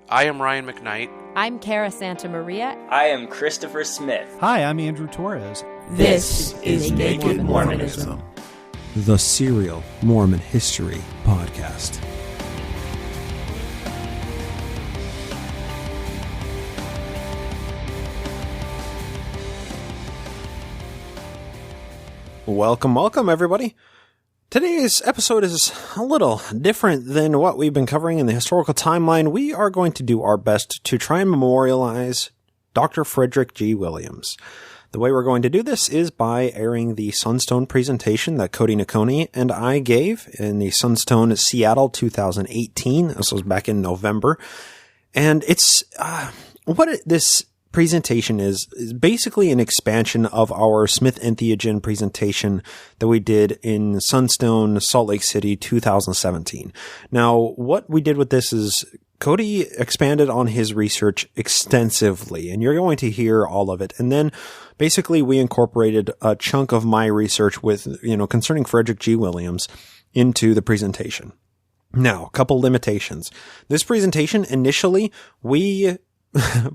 I am Ryan McKnight. I'm Cara Santamaria. I am Christopher Smith. Hi, I'm Andrew Torres. This is Naked Mormonism, the serial Mormon history podcast. Welcome, everybody. Today's episode is a little different than what we've been covering in the historical timeline. We are going to do our best to try and memorialize Dr. Frederick G. Williams. The way we're going to do this is by airing the Sunstone presentation that Cody Noconi and I gave in the Sunstone Seattle 2018. This was back in November. And it's this presentation is basically an expansion of our Smith-entheogen presentation that we did in Sunstone, Salt Lake City, 2017. Now, what we did with this is Cody expanded on his research extensively, and you're going to hear all of it. And then basically we incorporated a chunk of my research with, concerning Frederick G. Williams into the presentation. Now, a couple limitations. This presentation, initially, we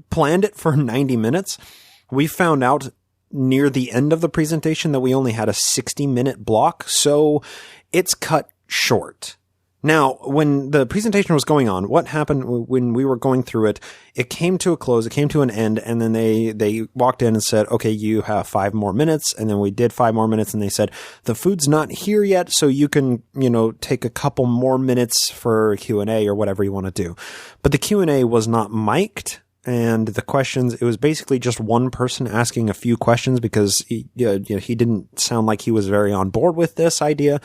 planned it for 90 minutes. We found out near the end of the presentation that we only had a 60-minute block, so it's cut short. Now, when the presentation was going on, what happened when we were going through it, it came to a close, it came to an end, and then they walked in and said, okay, you have 5 more minutes, and then we did 5 more minutes, and they said, the food's not here yet, so you can, take a couple more minutes for Q&A or whatever you want to do. But the Q&A was not mic'd. And the questions, it was basically just one person asking a few questions because he didn't sound like he was very on board with this idea.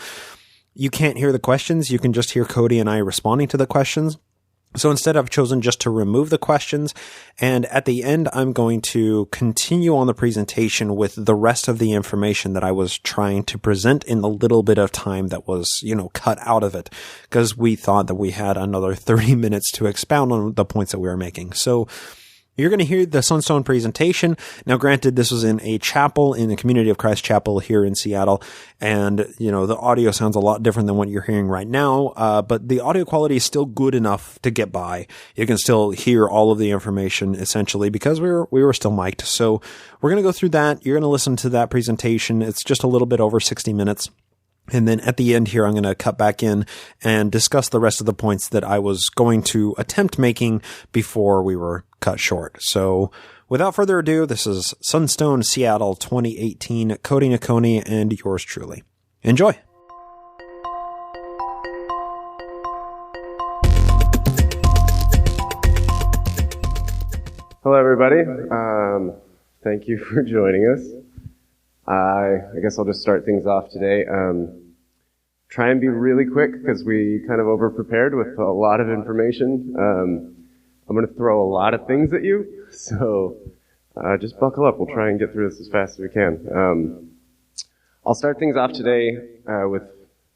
You can't hear the questions. You can just hear Cody and I responding to the questions. So instead, I've chosen just to remove the questions. And at the end, I'm going to continue on the presentation with the rest of the information that I was trying to present in the little bit of time that was, cut out of it, because we thought that we had another 30 minutes to expound on the points that we were making. So you're going to hear the Sunstone presentation. Now, granted, this was in a chapel in the Community of Christ Chapel here in Seattle. And, the audio sounds a lot different than what you're hearing right now. But the audio quality is still good enough to get by. You can still hear all of the information essentially because we were still mic'd. So we're going to go through that. You're going to listen to that presentation. It's just a little bit over 60 minutes. And then at the end here, I'm going to cut back in and discuss the rest of the points that I was going to attempt making before we were cut short. So without further ado, this is Sunstone Seattle 2018, Cody Noconi and yours truly. Enjoy. Hello, everybody. Thank you for joining us. I guess I'll just start things off today. Try and be really quick because we kind of over-prepared with a lot of information. I'm going to throw a lot of things at you, so just buckle up. We'll try and get through this as fast as we can. I'll start things off today with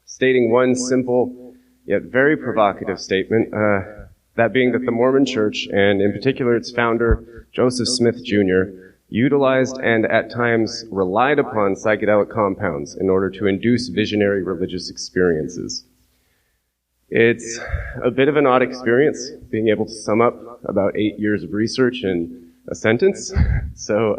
stating one simple yet very provocative statement, that being that the Mormon Church, and in particular its founder, Joseph Smith Jr., utilized and at times relied upon psychedelic compounds in order to induce visionary religious experiences. It's a bit of an odd experience, being able to sum up about 8 years of research in a sentence. So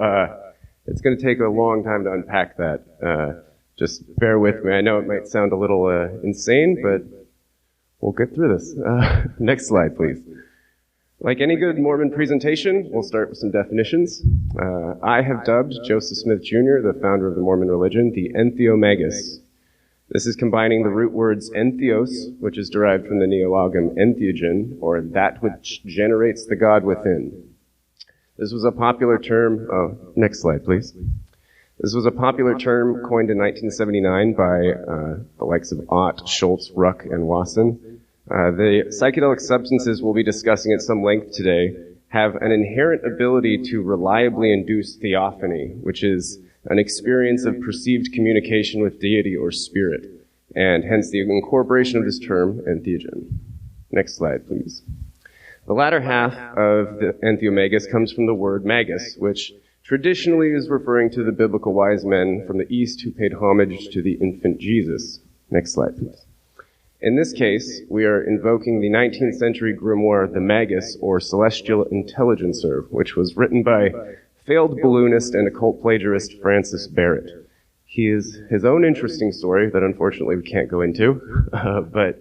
it's going to take a long time to unpack that. Just bear with me. I know it might sound a little insane, but we'll get through this. Next slide, please. Like any good Mormon presentation, we'll start with some definitions. I have dubbed Joseph Smith Jr., the founder of the Mormon religion, the entheomagus. This is combining the root words entheos, which is derived from the neologism entheogen, or that which generates the God within. This was a popular term, next slide, please. This was a popular term coined in 1979 by the likes of Ott, Schultz, Ruck, and Wasson. The psychedelic substances we'll be discussing at some length today have an inherent ability to reliably induce theophany, which is an experience of perceived communication with deity or spirit, and hence the incorporation of this term, entheogen. Next slide, please. The latter half of the entheomagus comes from the word magus, which traditionally is referring to the biblical wise men from the East who paid homage to the infant Jesus. Next slide, please. In this case, we are invoking the 19th century grimoire The Magus, or Celestial Intelligencer, which was written by failed balloonist and occult plagiarist Francis Barrett. He is his own interesting story that unfortunately we can't go into, but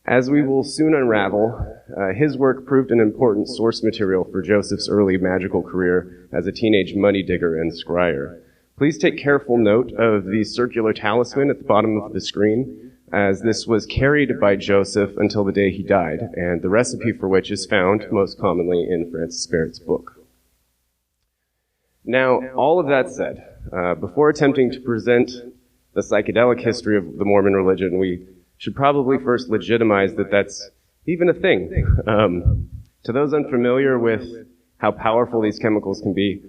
as we will soon unravel, his work proved an important source material for Joseph's early magical career as a teenage money digger and scryer. Please take careful note of the circular talisman at the bottom of the screen, as this was carried by Joseph until the day he died, and the recipe for which is found most commonly in Francis Barrett's book. Now, all of that said, before attempting to present the psychedelic history of the Mormon religion, we should probably first legitimize that that's even a thing. To those unfamiliar with how powerful these chemicals can be,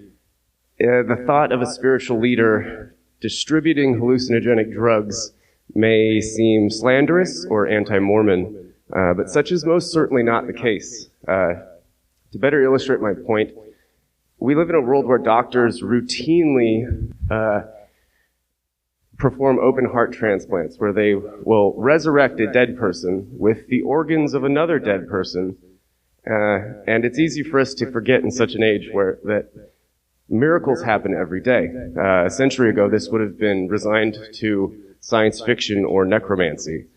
the thought of a spiritual leader distributing hallucinogenic drugs may seem slanderous or anti-Mormon, but such is most certainly not the case. To better illustrate my point, we live in a world where doctors routinely perform open heart transplants, where they will resurrect a dead person with the organs of another dead person, and it's easy for us to forget in such an age where that miracles happen every day. A century ago, this would have been resigned to science fiction or necromancy.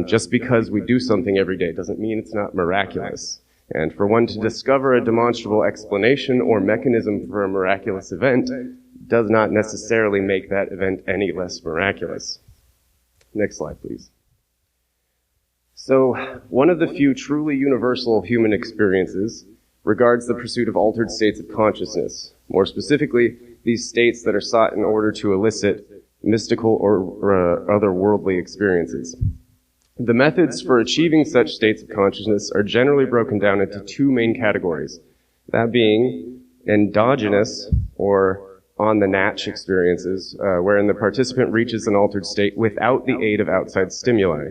Just because we do something every day doesn't mean it's not miraculous. And for one to discover a demonstrable explanation or mechanism for a miraculous event does not necessarily make that event any less miraculous. Next slide, please. So, one of the few truly universal human experiences regards the pursuit of altered states of consciousness. More specifically, these states that are sought in order to elicit mystical or otherworldly experiences. The methods for achieving such states of consciousness are generally broken down into two main categories, that being endogenous or on-the-natch experiences, wherein the participant reaches an altered state without the aid of outside stimuli.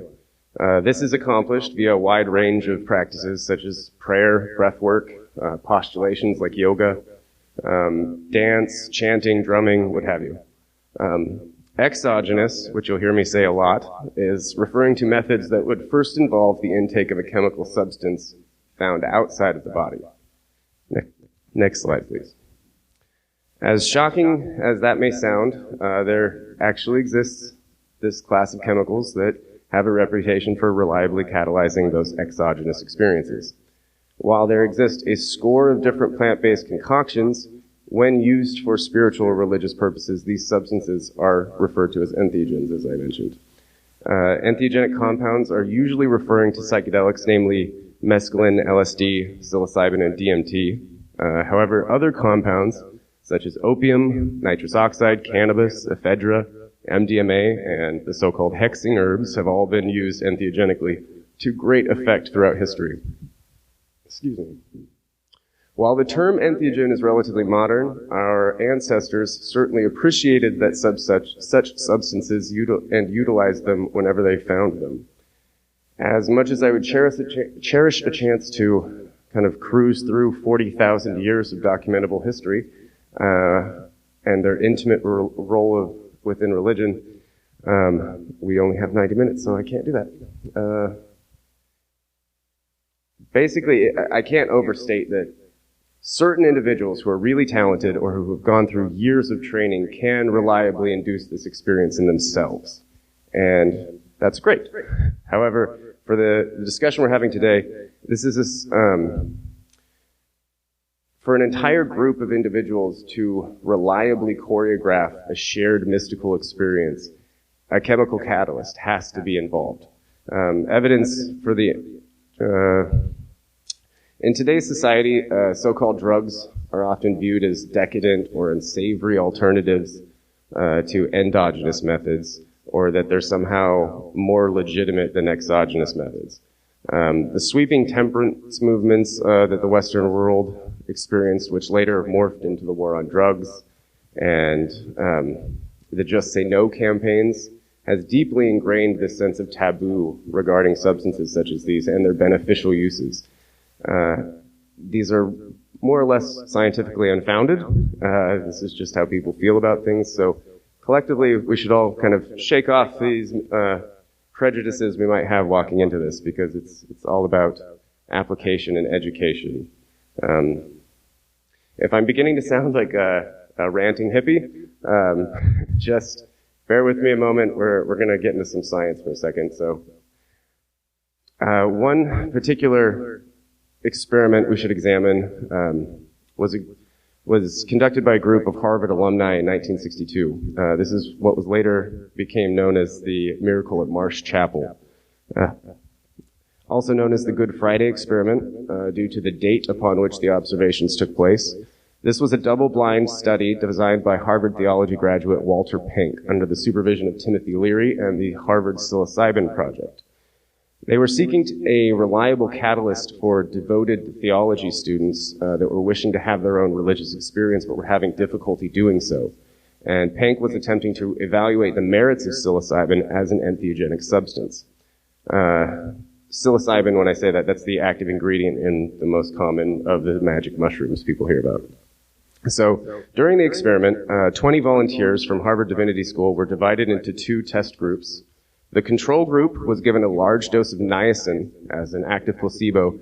This is accomplished via a wide range of practices such as prayer, breathwork, postulations like yoga, dance, chanting, drumming, what have you. Exogenous, which you'll hear me say a lot, is referring to methods that would first involve the intake of a chemical substance found outside of the body. Next slide, please. As shocking as that may sound, there actually exists this class of chemicals that have a reputation for reliably catalyzing those exogenous experiences. While there exist a score of different plant-based concoctions, when used for spiritual or religious purposes, these substances are referred to as entheogens, as I mentioned. Entheogenic compounds are usually referring to psychedelics, namely mescaline, LSD, psilocybin, and DMT. However, other compounds, such as opium, nitrous oxide, cannabis, ephedra, MDMA, and the so-called hexing herbs have all been used entheogenically to great effect throughout history. Excuse me. While the term entheogen is relatively modern, our ancestors certainly appreciated that such substances and utilized them whenever they found them. As much as I would cherish a chance to kind of cruise through 40,000 years of documentable history and their intimate role within religion, we only have 90 minutes, so I can't do that. Basically, I can't overstate that certain individuals who are really talented or who have gone through years of training can reliably induce this experience in themselves. And that's great. However, for the discussion we're having today, this is for an entire group of individuals to reliably choreograph a shared mystical experience, a chemical catalyst has to be involved. Evidence for in today's society, so-called drugs are often viewed as decadent or unsavory alternatives to endogenous methods, or that they're somehow more legitimate than exogenous methods. The sweeping temperance movements that the Western world experienced, which later morphed into the war on drugs, and the Just Say No campaigns, has deeply ingrained this sense of taboo regarding substances such as these and their beneficial uses. These are more or less scientifically unfounded. This is just how people feel about things. So collectively, we should all kind of shake off these prejudices we might have walking into this, because it's all about application and education. If I'm beginning to sound like a ranting hippie, just bear with me a moment. We're going to get into some science for a second. So, one particular experiment we should examine was conducted by a group of Harvard alumni in 1962. This is what was later became known as the Miracle at Marsh Chapel, also known as the Good Friday experiment, due to the date upon which the observations took place. This was a double-blind study designed by Harvard theology graduate Walter Pink under the supervision of Timothy Leary and the Harvard Psilocybin Project. They were seeking a reliable catalyst for devoted theology students that were wishing to have their own religious experience but were having difficulty doing so. And Pink was attempting to evaluate the merits of psilocybin as an entheogenic substance. Psilocybin, when I say that, that's the active ingredient in the most common of the magic mushrooms people hear about. So, during the experiment, 20 volunteers from Harvard Divinity School were divided into two test groups. The control group was given a large dose of niacin as an active placebo,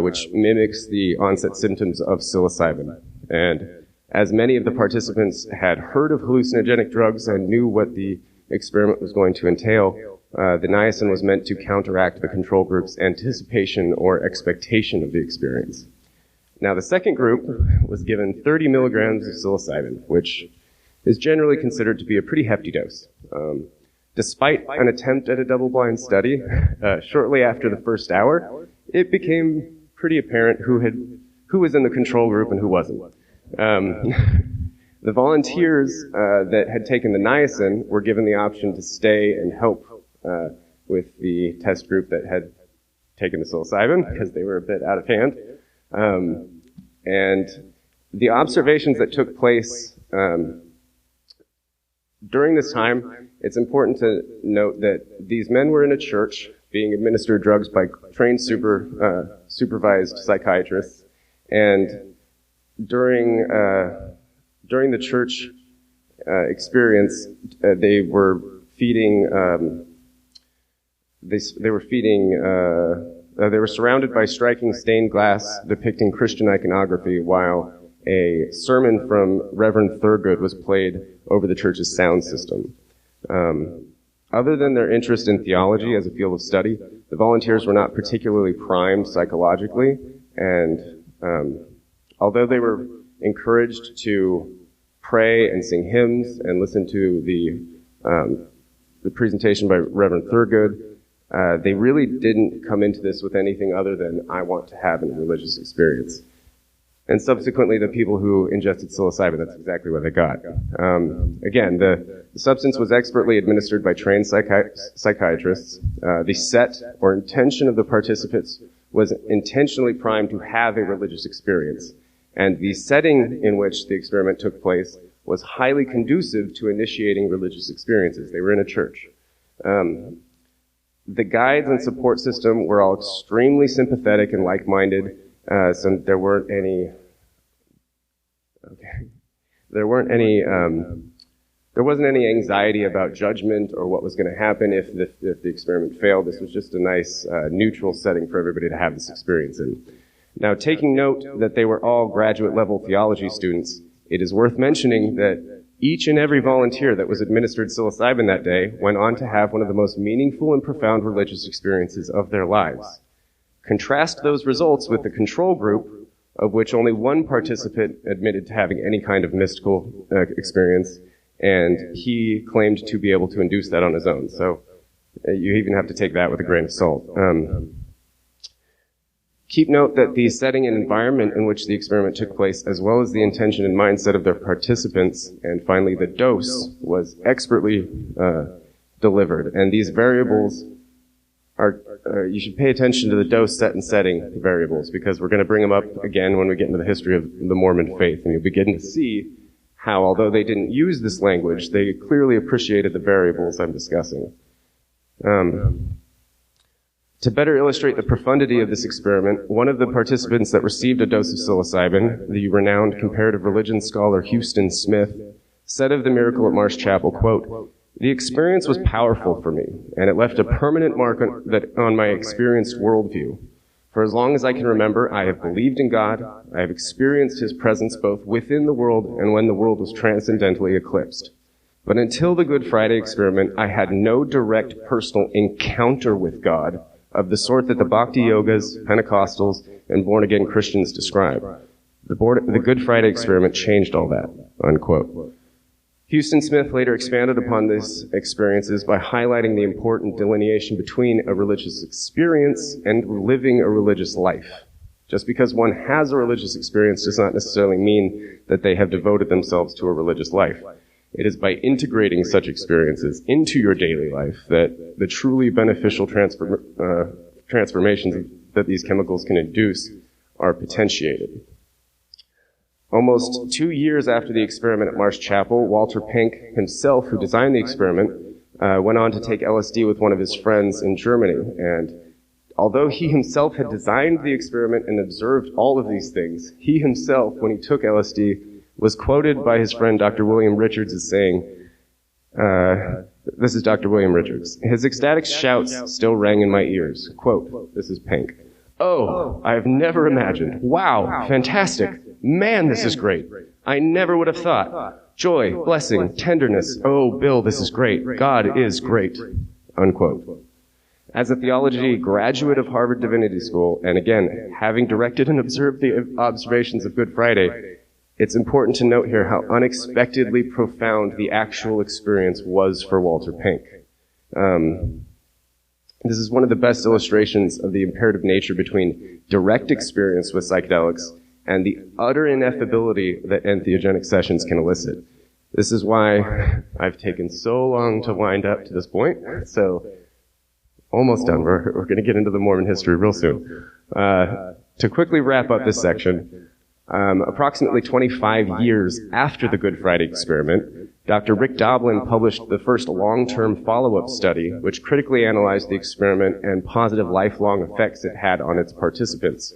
which mimics the onset symptoms of psilocybin. And as many of the participants had heard of hallucinogenic drugs and knew what the experiment was going to entail, the niacin was meant to counteract the control group's anticipation or expectation of the experience. Now, the second group was given 30 milligrams of psilocybin, which is generally considered to be a pretty hefty dose. Despite an attempt at a double-blind study, shortly after the first hour, it became pretty apparent who was in the control group and who wasn't. The volunteers that had taken the niacin were given the option to stay and help with the test group that had taken the psilocybin, because they were a bit out of hand. And the observations that took place during this time, it's important to note that these men were in a church being administered drugs by trained supervised psychiatrists, and during the church experience, they were feeding. They were surrounded by striking stained glass depicting Christian iconography, while a sermon from Reverend Thurgood was played over the church's sound system. Other than their interest in theology as a field of study, the volunteers were not particularly primed psychologically, and although they were encouraged to pray and sing hymns and listen to the presentation by Reverend Thurgood, they really didn't come into this with anything other than, I want to have a religious experience. And subsequently, the people who ingested psilocybin, that's exactly what they got. Again, the substance was expertly administered by trained psychiatrists. The set or intention of the participants was intentionally primed to have a religious experience. And the setting in which the experiment took place was highly conducive to initiating religious experiences. They were in a church. The guides and support system were all extremely sympathetic and like-minded. So there wasn't any anxiety about judgment or what was going to happen if the experiment failed. This was just a nice neutral setting for everybody to have this experience in. Now, taking note that they were all graduate-level theology students, it is worth mentioning that each and every volunteer that was administered psilocybin that day went on to have one of the most meaningful and profound religious experiences of their lives. Contrast those results with the control group, of which only one participant admitted to having any kind of mystical experience, and he claimed to be able to induce that on his own. So you even have to take that with a grain of salt. Keep note that the setting and environment in which the experiment took place, as well as the intention and mindset of their participants, and finally the dose, was expertly delivered. And these variables are, you should pay attention to the dose, set, and setting variables, because we're going to bring them up again when we get into the history of the Mormon faith, and you'll begin to see how, although they didn't use this language, they clearly appreciated the variables I'm discussing. To better illustrate the profundity of this experiment, one of the participants that received a dose of psilocybin, the renowned comparative religion scholar Houston Smith, said of the Miracle at Marsh Chapel, quote, The experience was powerful for me, and it left a permanent mark on my experienced worldview. For as long as I can remember, I have believed in God. I have experienced His presence both within the world and when the world was transcendently eclipsed. But until the Good Friday experiment, I had no direct personal encounter with God of the sort that the Bhakti Yogas, Pentecostals, and born-again Christians describe. The Good Friday experiment changed all that, unquote. Houston Smith later expanded upon these experiences by highlighting the important delineation between a religious experience and living a religious life. Just because one has a religious experience does not necessarily mean that they have devoted themselves to a religious life. It is by integrating such experiences into your daily life that the truly beneficial transformations that these chemicals can induce are potentiated. Almost 2 years after the experiment at Marsh Chapel, Walter Pink himself, who designed the experiment, went on to take LSD with one of his friends in Germany. And although he himself had designed the experiment and observed all of these things, he himself, when he took LSD, was quoted by his friend Dr. William Richards as saying, this is Dr. William Richards, his ecstatic shouts still rang in my ears. Quote, this is Pink. Oh, I have never imagined. Wow, fantastic. Man, this is great. I never would have thought. Joy, blessing, tenderness. Oh, Bill, this is great. God is great. Unquote. As a theology graduate of Harvard Divinity School, and again, having directed and observed the observations of Good Friday, it's important to note here how unexpectedly profound the actual experience was for Walter Pink. This is one of the best illustrations of the imperative nature between direct experience with psychedelics and the utter ineffability that entheogenic sessions can elicit. This is why I've taken so long to wind up to this point. So, almost done. We're going to get into the Mormon history real soon. To quickly wrap up this section, approximately 25 years after the Good Friday experiment, Dr. Rick Doblin published the first long-term follow-up study, which critically analyzed the experiment and positive lifelong effects it had on its participants.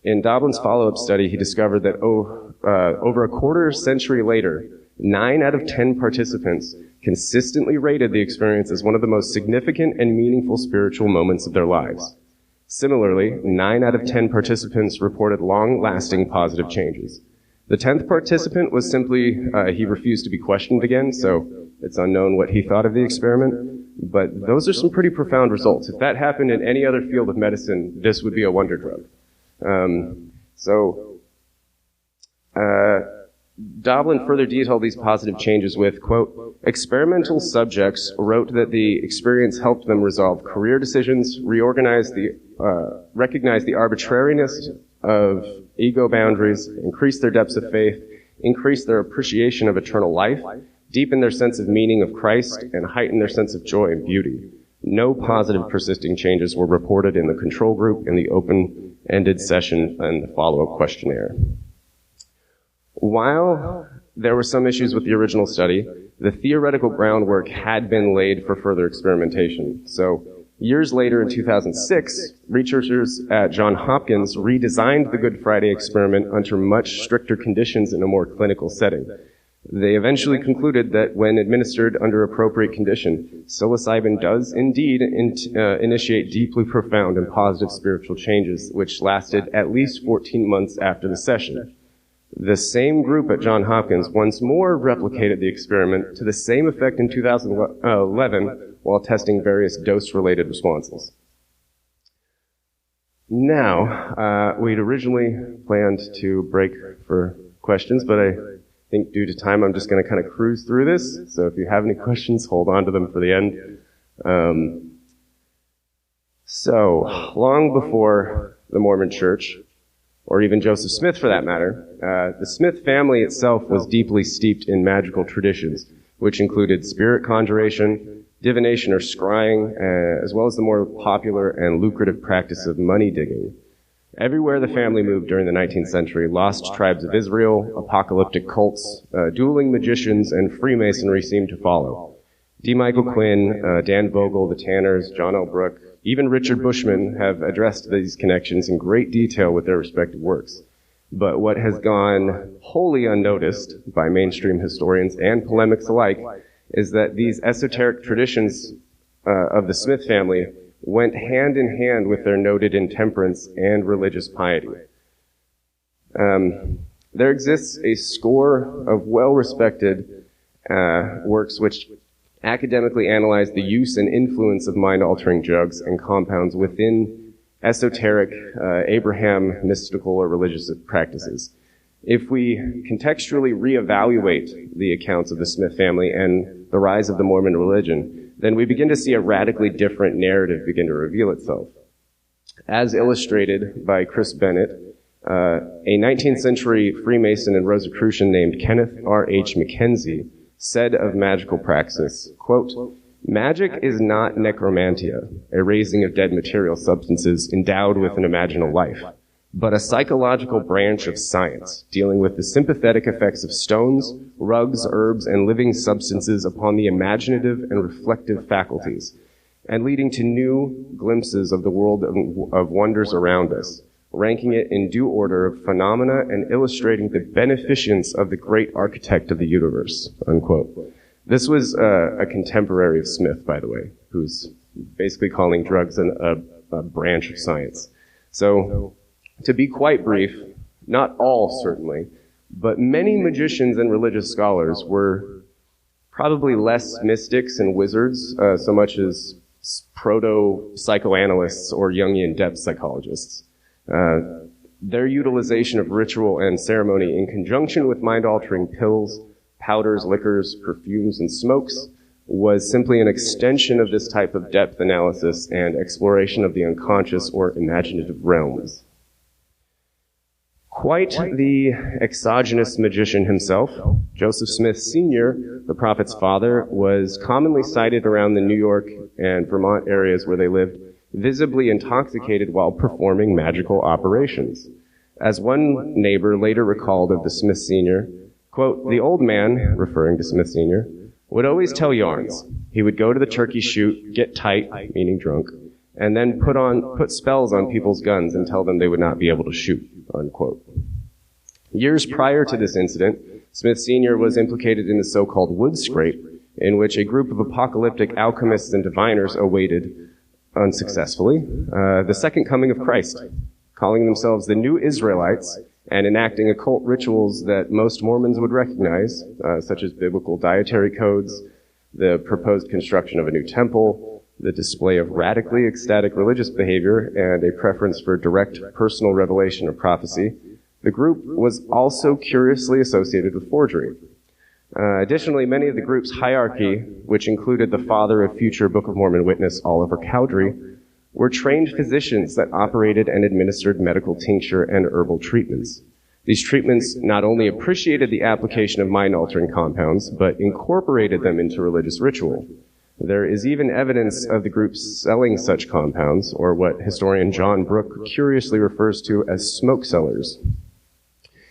In Doblin's follow-up study, he discovered that over a quarter century later, 9 out of 10 participants consistently rated the experience as one of the most significant and meaningful spiritual moments of their lives. Similarly, 9 out of 10 participants reported long-lasting positive changes. The 10th participant was simply, he refused to be questioned again, so it's unknown what he thought of the experiment, but those are some pretty profound results. If that happened in any other field of medicine, this would be a wonder drug. Doblin further detailed these positive changes with, quote, experimental subjects wrote that the experience helped them resolve career decisions, recognize the arbitrariness of ego boundaries, increase their depths of faith, increase their appreciation of eternal life, deepen their sense of meaning of Christ, and heighten their sense of joy and beauty. No positive persisting changes were reported in the control group, in the open-ended session, and the follow-up questionnaire. While there were some issues with the original study, the theoretical groundwork had been laid for further experimentation. So, years later in 2006, researchers at Johns Hopkins redesigned the Good Friday experiment under much stricter conditions in a more clinical setting. They eventually concluded that when administered under appropriate condition, psilocybin does indeed initiate deeply profound and positive spiritual changes, which lasted at least 14 months after the session. The same group at Johns Hopkins once more replicated the experiment to the same effect in 2011 while testing various dose-related responses. Now, we'd originally planned to break for questions, but I think due to time, I'm just going to kind of cruise through this. So if you have any questions, hold on to them for the end. So, long before the Mormon Church, or even Joseph Smith for that matter, the Smith family itself was deeply steeped in magical traditions, which included spirit conjuration, divination or scrying, as well as the more popular and lucrative practice of money digging. Everywhere the family moved during the 19th century, lost tribes of Israel, apocalyptic cults, dueling magicians, and Freemasonry seemed to follow. D. Michael Quinn, Dan Vogel, the Tanners, John L. Brooke, even Richard Bushman have addressed these connections in great detail with their respective works. But what has gone wholly unnoticed by mainstream historians and polemics alike is that these esoteric traditions of the Smith family went hand in hand with their noted intemperance and religious piety. There exists a score of well-respected works which academically analyze the use and influence of mind-altering drugs and compounds within esoteric, Abraham mystical or religious practices. If we contextually reevaluate the accounts of the Smith family and the rise of the Mormon religion, then we begin to see a radically different narrative begin to reveal itself. As illustrated by Chris Bennett, a 19th century Freemason and Rosicrucian named Kenneth R.H. Mackenzie said of magical praxis, quote, "Magic is not necromantia, a raising of dead material substances endowed with an imaginal life, but a psychological branch of science dealing with the sympathetic effects of stones, rugs, herbs, and living substances upon the imaginative and reflective faculties, and leading to new glimpses of the world of wonders around us, ranking it in due order of phenomena and illustrating the beneficence of the great architect of the universe," unquote. This was a contemporary of Smith, by the way, who's basically calling drugs a branch of science. So, to be quite brief, not all certainly, but many magicians and religious scholars were probably less mystics and wizards so much as proto-psychoanalysts or Jungian depth psychologists. Their utilization of ritual and ceremony in conjunction with mind-altering pills, powders, liquors, perfumes, and smokes was simply an extension of this type of depth analysis and exploration of the unconscious or imaginative realms. Quite the exogenous magician himself, Joseph Smith Sr., the prophet's father, was commonly cited around the New York and Vermont areas where they lived, visibly intoxicated while performing magical operations. As one neighbor later recalled of the Smith Sr., quote, "The old man," referring to Smith Sr., "would always tell yarns. He would go to the turkey shoot, get tight," meaning drunk, and then put spells on people's guns and tell them they would not be able to shoot, unquote. Years prior to this incident, Smith Sr. was implicated in the so-called wood scrape, in which a group of apocalyptic alchemists and diviners awaited, unsuccessfully, the second coming of Christ, calling themselves the New Israelites and enacting occult rituals that most Mormons would recognize, such as biblical dietary codes, the proposed construction of a new temple, the display of radically ecstatic religious behavior, and a preference for direct personal revelation of prophecy. The group was also curiously associated with forgery. Additionally, many of the group's hierarchy, which included the father of future Book of Mormon witness Oliver Cowdery, were trained physicians that operated and administered medical tincture and herbal treatments. These treatments not only appreciated the application of mind-altering compounds, but incorporated them into religious ritual. There is even evidence of the group selling such compounds, or what historian John Brooke curiously refers to as smoke sellers.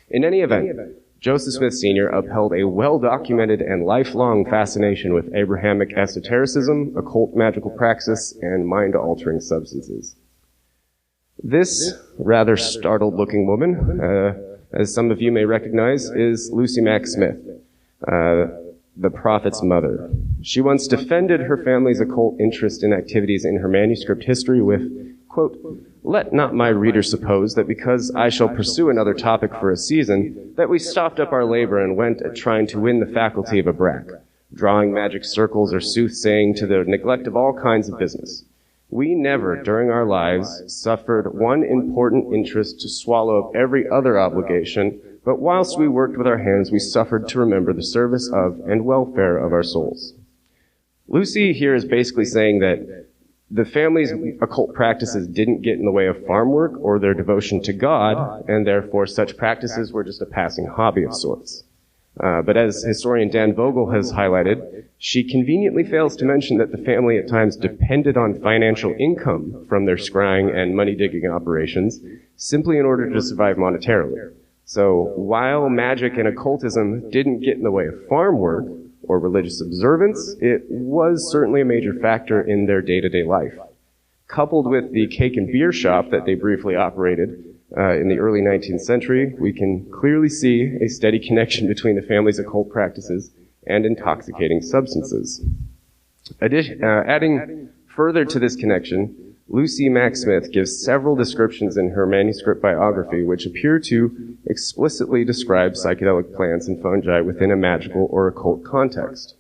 In any event, Joseph Smith Sr. upheld a well-documented and lifelong fascination with Abrahamic esotericism, occult magical praxis, and mind-altering substances. This rather startled-looking woman, as some of you may recognize, is Lucy Mack Smith, the prophet's mother. She once defended her family's occult interest in activities in her manuscript history with, quote, "Let not my reader suppose that because I shall pursue another topic for a season, that we stopped up our labor and went at trying to win the faculty of a brack, drawing magic circles or soothsaying to the neglect of all kinds of business. We never, during our lives, suffered one important interest to swallow up every other obligation, but whilst we worked with our hands, we suffered to remember the service of and welfare of our souls." Lucy here is basically saying that the family's occult practices didn't get in the way of farm work or their devotion to God, and therefore such practices were just a passing hobby of sorts. But as historian Dan Vogel has highlighted, she conveniently fails to mention that the family at times depended on financial income from their scrying and money-digging operations simply in order to survive monetarily. So while magic and occultism didn't get in the way of farm work or religious observance, it was certainly a major factor in their day-to-day life. Coupled with the cake and beer shop that they briefly operated in the early 19th century, we can clearly see a steady connection between the family's occult practices and intoxicating substances. Adding further to this connection, Lucy Mack Smith gives several descriptions in her manuscript biography which appear to explicitly describe psychedelic plants and fungi within a magical or occult context.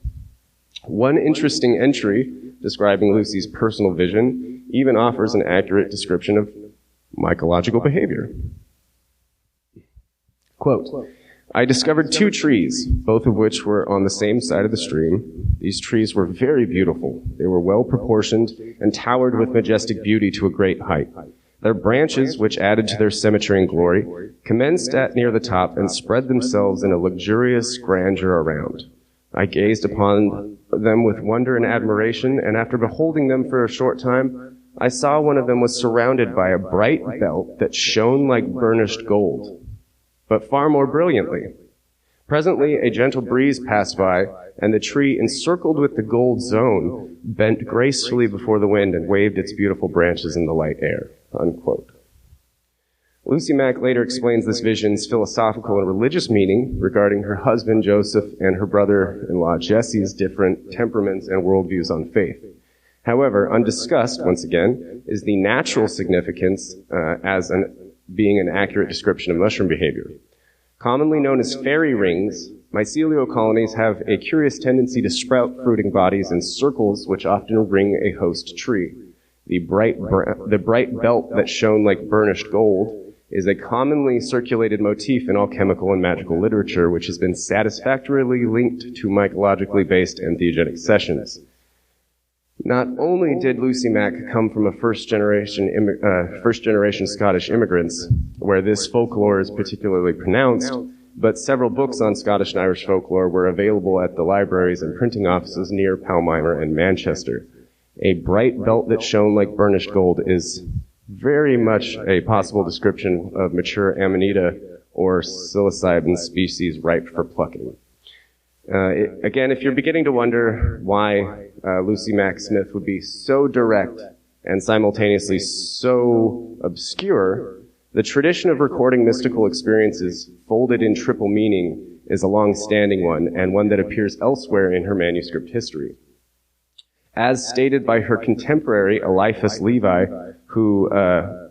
One interesting entry describing Lucy's personal vision even offers an accurate description of mycological behavior. Quote, I discovered 2 trees, both of which were on the same side of the stream. These trees were very beautiful. They were well proportioned and towered with majestic beauty to a great height. Their branches, which added to their symmetry and glory, commenced at near the top and spread themselves in a luxurious grandeur around. I gazed upon them with wonder and admiration, and after beholding them for a short time, I saw one of them was surrounded by a bright belt that shone like burnished gold, but far more brilliantly. Presently, a gentle breeze passed by, and the tree, encircled with the gold zone, bent gracefully before the wind and waved its beautiful branches in the light air. Unquote. Lucy Mack later explains this vision's philosophical and religious meaning regarding her husband Joseph and her brother-in-law Jesse's different temperaments and worldviews on faith. However, undiscussed, once again, is the natural significance being an accurate description of mushroom behavior. Commonly known as fairy rings, mycelial colonies have a curious tendency to sprout fruiting bodies in circles which often ring a host tree. The bright belt that shone like burnished gold is a commonly circulated motif in all chemical and magical literature, which has been satisfactorily linked to mycologically based entheogenic sessions. Not only did Lucy Mack come from a first-generation Scottish immigrants, where this folklore is particularly pronounced, but several books on Scottish and Irish folklore were available at the libraries and printing offices near Palmyra and Manchester. A bright belt that shone like burnished gold is very much a possible description of mature Amanita or psilocybin species ripe for plucking. Again, if you're beginning to wonder why Lucy Mack Smith would be so direct and simultaneously so obscure, the tradition of recording mystical experiences folded in triple meaning is a long-standing one, and one that appears elsewhere in her manuscript history. As stated by her contemporary Eliphas Levi, who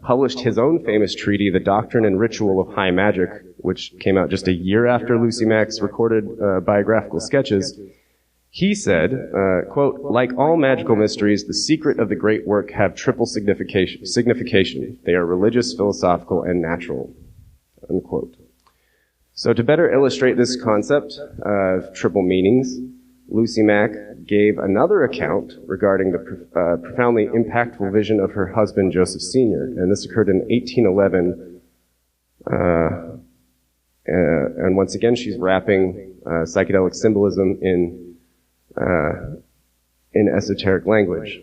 published his own famous treatise, The Doctrine and Ritual of High Magic, which came out just a year after Lucy Mack's recorded biographical sketches, he said, quote, like all magical mysteries, the secret of the great work have triple signification. They are religious, philosophical, and natural, unquote. So to better illustrate this concept of triple meanings, Lucy Mack gave another account regarding the profoundly impactful vision of her husband, Joseph Sr., and this occurred in 1811. And once again, she's wrapping psychedelic symbolism in esoteric language.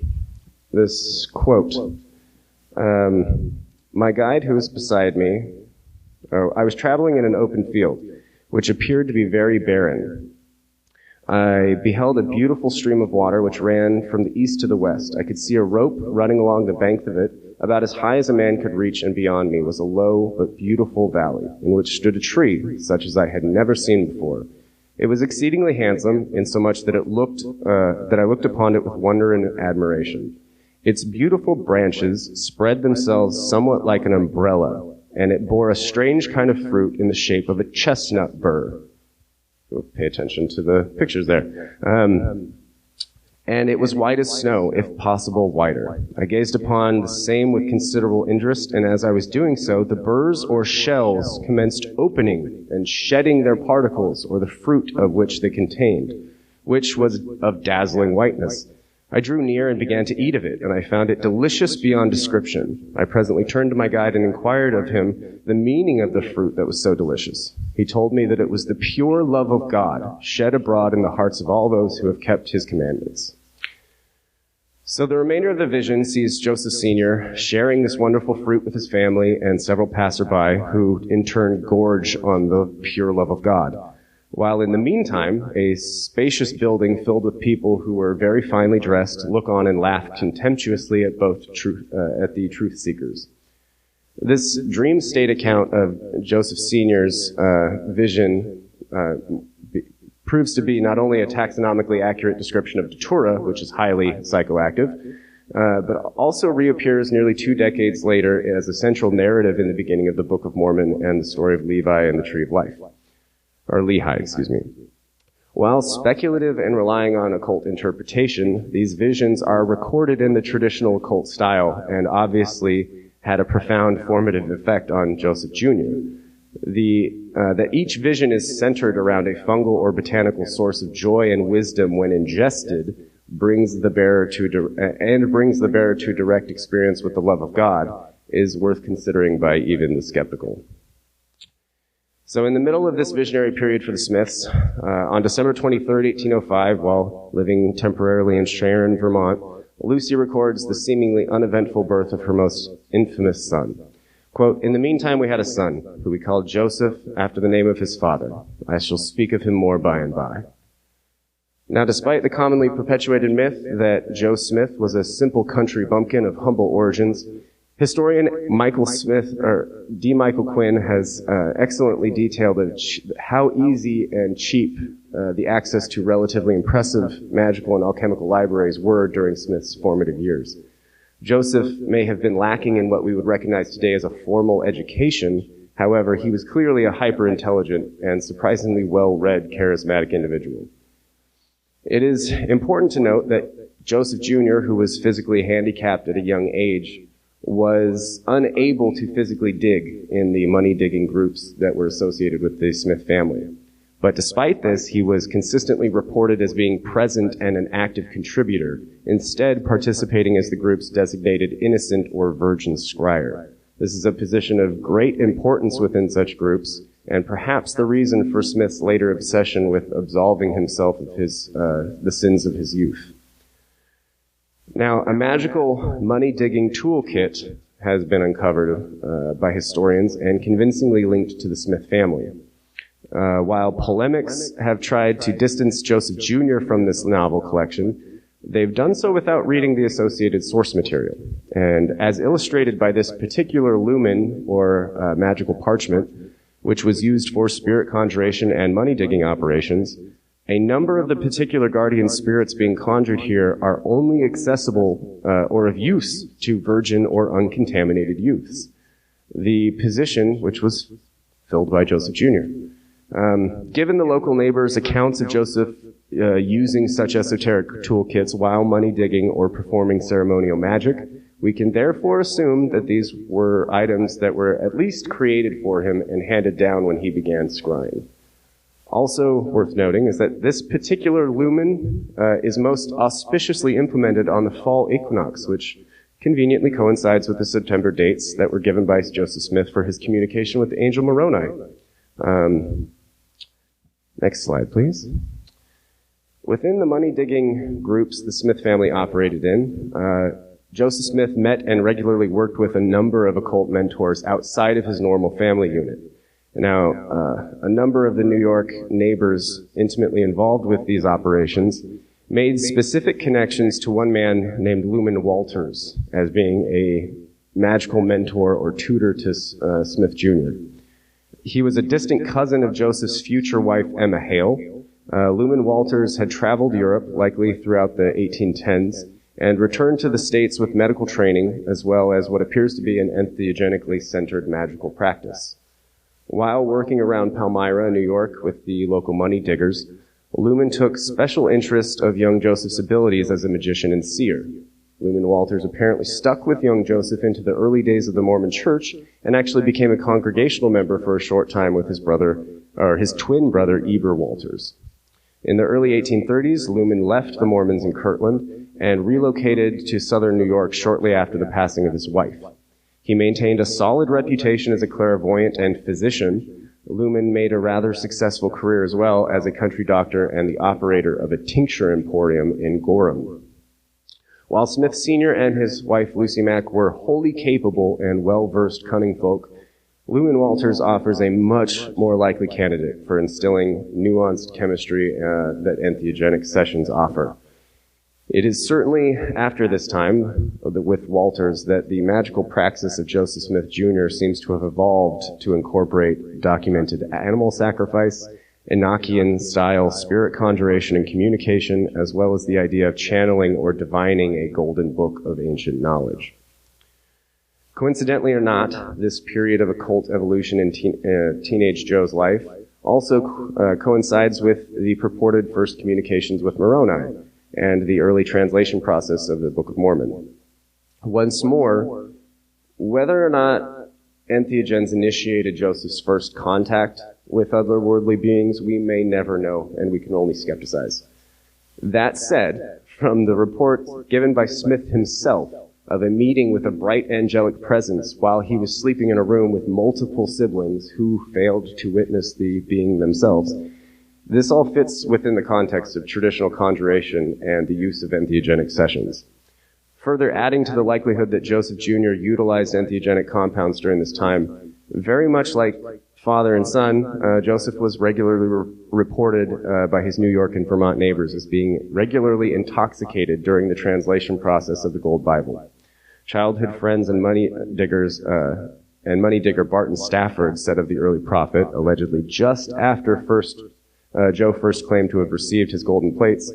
This quote, my guide who was beside me, I was traveling in an open field, which appeared to be very barren. I beheld a beautiful stream of water which ran from the east to the west. I could see a rope running along the bank of it, about as high as a man could reach, and beyond me was a low but beautiful valley, in which stood a tree, such as I had never seen before. It was exceedingly handsome, insomuch that I looked upon it with wonder and admiration. Its beautiful branches spread themselves somewhat like an umbrella, and it bore a strange kind of fruit in the shape of a chestnut burr. Pay attention to the pictures there. And it was white as snow, if possible whiter. I gazed upon the same with considerable interest, and as I was doing so, the burrs or shells commenced opening and shedding their particles, or the fruit of which they contained, which was of dazzling whiteness. I drew near and began to eat of it, and I found it delicious beyond description. I presently turned to my guide and inquired of him the meaning of the fruit that was so delicious. He told me that it was the pure love of God, shed abroad in the hearts of all those who have kept his commandments. So the remainder of the vision sees Joseph Sr. sharing this wonderful fruit with his family and several passerby who in turn gorge on the pure love of God. While in the meantime, a spacious building filled with people who were very finely dressed look on and laugh contemptuously at the truth seekers. This dream state account of Joseph Sr.'s vision proves to be not only a taxonomically accurate description of datura, which is highly psychoactive, but also reappears nearly 2 decades later as a central narrative in the beginning of the Book of Mormon and the story of Levi and the Tree of Life. Or Lehi, excuse me. While speculative and relying on occult interpretation, these visions are recorded in the traditional occult style and obviously had a profound formative effect on Joseph Jr. That each vision is centered around a fungal or botanical source of joy and wisdom when ingested brings the bearer to direct experience with the love of God is worth considering by even the skeptical. So in the middle of this visionary period for the Smiths, on December 23rd, 1805, while living temporarily in Sharon, Vermont, Lucy records the seemingly uneventful birth of her most infamous son. Quote, "In the meantime we had a son, who we called Joseph, after the name of his father. I shall speak of him more by and by." Now, despite the commonly perpetuated myth that Joe Smith was a simple country bumpkin of humble origins, historian Michael Smith, or D. Michael Quinn, has excellently detailed how easy and cheap the access to relatively impressive magical and alchemical libraries were during Smith's formative years. Joseph may have been lacking in what we would recognize today as a formal education. However, he was clearly a hyper-intelligent and surprisingly well-read, charismatic individual. It is important to note that Joseph Jr., who was physically handicapped at a young age, was unable to physically dig in the money-digging groups that were associated with the Smith family. But despite this, he was consistently reported as being present and an active contributor, instead participating as the group's designated innocent or virgin scryer. This is a position of great importance within such groups, and perhaps the reason for Smith's later obsession with absolving himself of the sins of his youth. Now, a magical money-digging toolkit has been uncovered by historians and convincingly linked to the Smith family. While polemics have tried to distance Joseph Jr. from this novel collection, they've done so without reading the associated source material. And as illustrated by this particular lumen, or magical parchment, which was used for spirit conjuration and money-digging operations, a number of the particular guardian spirits being conjured here are only accessible or of use to virgin or uncontaminated youths. The position, which was filled by Joseph Jr. Given the local neighbors' accounts of Joseph using such esoteric toolkits while money digging or performing ceremonial magic, we can therefore assume that these were items that were at least created for him and handed down when he began scrying. Also worth noting is that this particular lumen is most auspiciously implemented on the fall equinox, which conveniently coincides with the September dates that were given by Joseph Smith for his communication with the angel Moroni. Next slide, please. Within the money-digging groups the Smith family operated in, Joseph Smith met and regularly worked with a number of occult mentors outside of his normal family unit. Now, a number of the New York neighbors intimately involved with these operations made specific connections to one man named Lumen Walters as being a magical mentor or tutor to Smith Jr. He was a distant cousin of Joseph's future wife, Emma Hale. Lumen Walters had traveled Europe, likely throughout the 1810s, and returned to the States with medical training, as well as what appears to be an entheogenically centered magical practice. While working around Palmyra, New York, with the local money diggers, Lumen took special interest of young Joseph's abilities as a magician and seer. Lumen Walters apparently stuck with young Joseph into the early days of the Mormon Church and actually became a congregational member for a short time with his twin brother, Eber Walters. In the early 1830s, Lumen left the Mormons in Kirtland and relocated to southern New York shortly after the passing of his wife. He maintained a solid reputation as a clairvoyant and physician. Lumen made a rather successful career as well as a country doctor and the operator of a tincture emporium in Gorham. While Smith Sr. and his wife Lucy Mack were wholly capable and well-versed cunning folk, Lumen Walters offers a much more likely candidate for instilling nuanced chemistry that entheogenic sessions offer. It is certainly after this time with Walters that the magical praxis of Joseph Smith Jr. seems to have evolved to incorporate documented animal sacrifice Enochian-style spirit conjuration and communication, as well as the idea of channeling or divining a golden book of ancient knowledge. Coincidentally or not, this period of occult evolution in teenage Joe's life also coincides with the purported first communications with Moroni and the early translation process of the Book of Mormon. Once more, whether or not entheogens initiated Joseph's first contact with otherworldly beings, we may never know, and we can only skepticize. That said, from the report given by Smith himself of a meeting with a bright angelic presence while he was sleeping in a room with multiple siblings who failed to witness the being themselves, this all fits within the context of traditional conjuration and the use of entheogenic sessions. Further adding to the likelihood that Joseph Jr. utilized entheogenic compounds during this time, very much like father and son, Joseph was regularly reported by his New York and Vermont neighbors as being regularly intoxicated during the translation process of the Gold Bible. Childhood friends and money digger Barton Stafford said of the early prophet, allegedly just after Joe first claimed to have received his golden plates,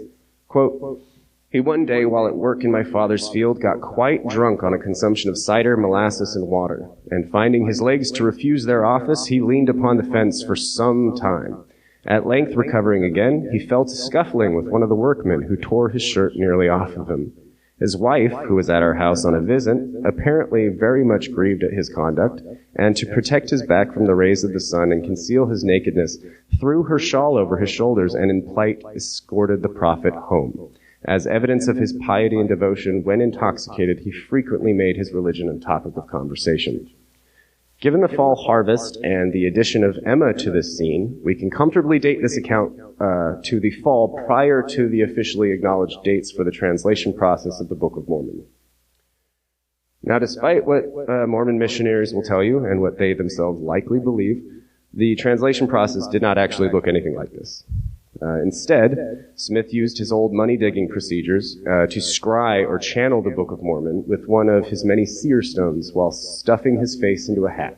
quote, "He one day, while at work in my father's field, got quite drunk on a consumption of cider, molasses, and water, and finding his legs to refuse their office, he leaned upon the fence for some time. At length, recovering again, he fell to scuffling with one of the workmen, who tore his shirt nearly off of him. His wife, who was at our house on a visit, apparently very much grieved at his conduct, and to protect his back from the rays of the sun and conceal his nakedness, threw her shawl over his shoulders and in plight escorted the prophet home. As evidence of his piety and devotion, when intoxicated, he frequently made his religion a topic of conversation." Given the fall harvest and the addition of Emma to this scene, we can comfortably date this account to the fall prior to the officially acknowledged dates for the translation process of the Book of Mormon. Now, despite what Mormon missionaries will tell you and what they themselves likely believe, the translation process did not actually look anything like this. Instead, Smith used his old money-digging procedures to scry or channel the Book of Mormon with one of his many seer stones while stuffing his face into a hat.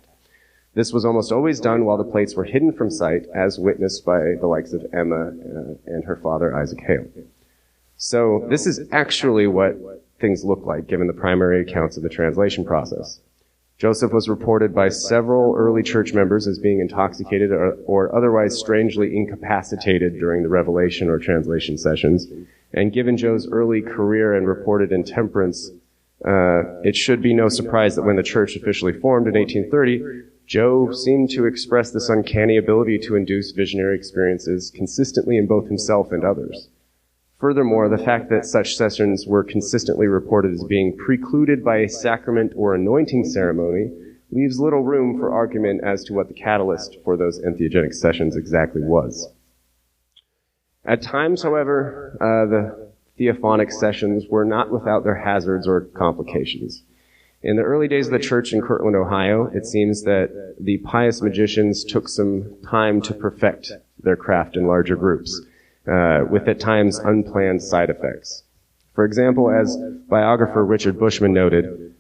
This was almost always done while the plates were hidden from sight, as witnessed by the likes of Emma and her father, Isaac Hale. So this is actually what things look like, given the primary accounts of the translation process. Joseph was reported by several early church members as being intoxicated or otherwise strangely incapacitated during the revelation or translation sessions. And given Joe's early career and reported intemperance, it should be no surprise that when the church officially formed in 1830, Joe seemed to express this uncanny ability to induce visionary experiences consistently in both himself and others. Furthermore, the fact that such sessions were consistently reported as being precluded by a sacrament or anointing ceremony leaves little room for argument as to what the catalyst for those entheogenic sessions exactly was. At times, however, the theophonic sessions were not without their hazards or complications. In the early days of the church in Kirtland, Ohio, it seems that the pious magicians took some time to perfect their craft in larger groups, with at times unplanned side effects. For example, as biographer Richard Bushman noted,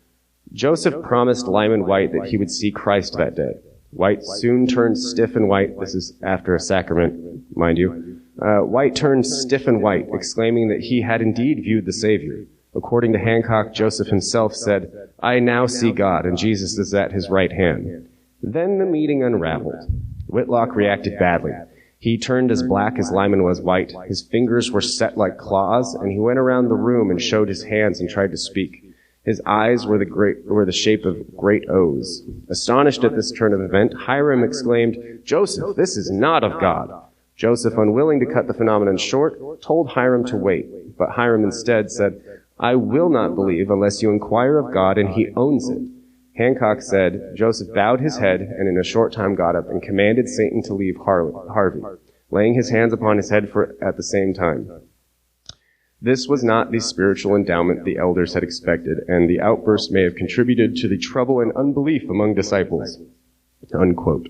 Joseph promised Lyman White that he would see Christ that day. White soon turned stiff and white. This is after a sacrament, mind you. White turned stiff and white, exclaiming that he had indeed viewed the Savior. According to Hancock, Joseph himself said, "I now see God, and Jesus is at his right hand." Then the meeting unraveled. Whitlock reacted badly. He turned as black as Lyman was white. His fingers were set like claws, and he went around the room and showed his hands and tried to speak. His eyes were the shape of great O's. Astonished at this turn of event, Hiram exclaimed, "Joseph, this is not of God." Joseph, unwilling to cut the phenomenon short, told Hiram to wait, but Hiram instead said, "I will not believe unless you inquire of God, and he owns it." Hancock said, Joseph bowed his head and in a short time got up and commanded Satan to leave Harvey, laying his hands upon his head at the same time. This was not the spiritual endowment the elders had expected, and the outburst may have contributed to the trouble and unbelief among disciples. Unquote.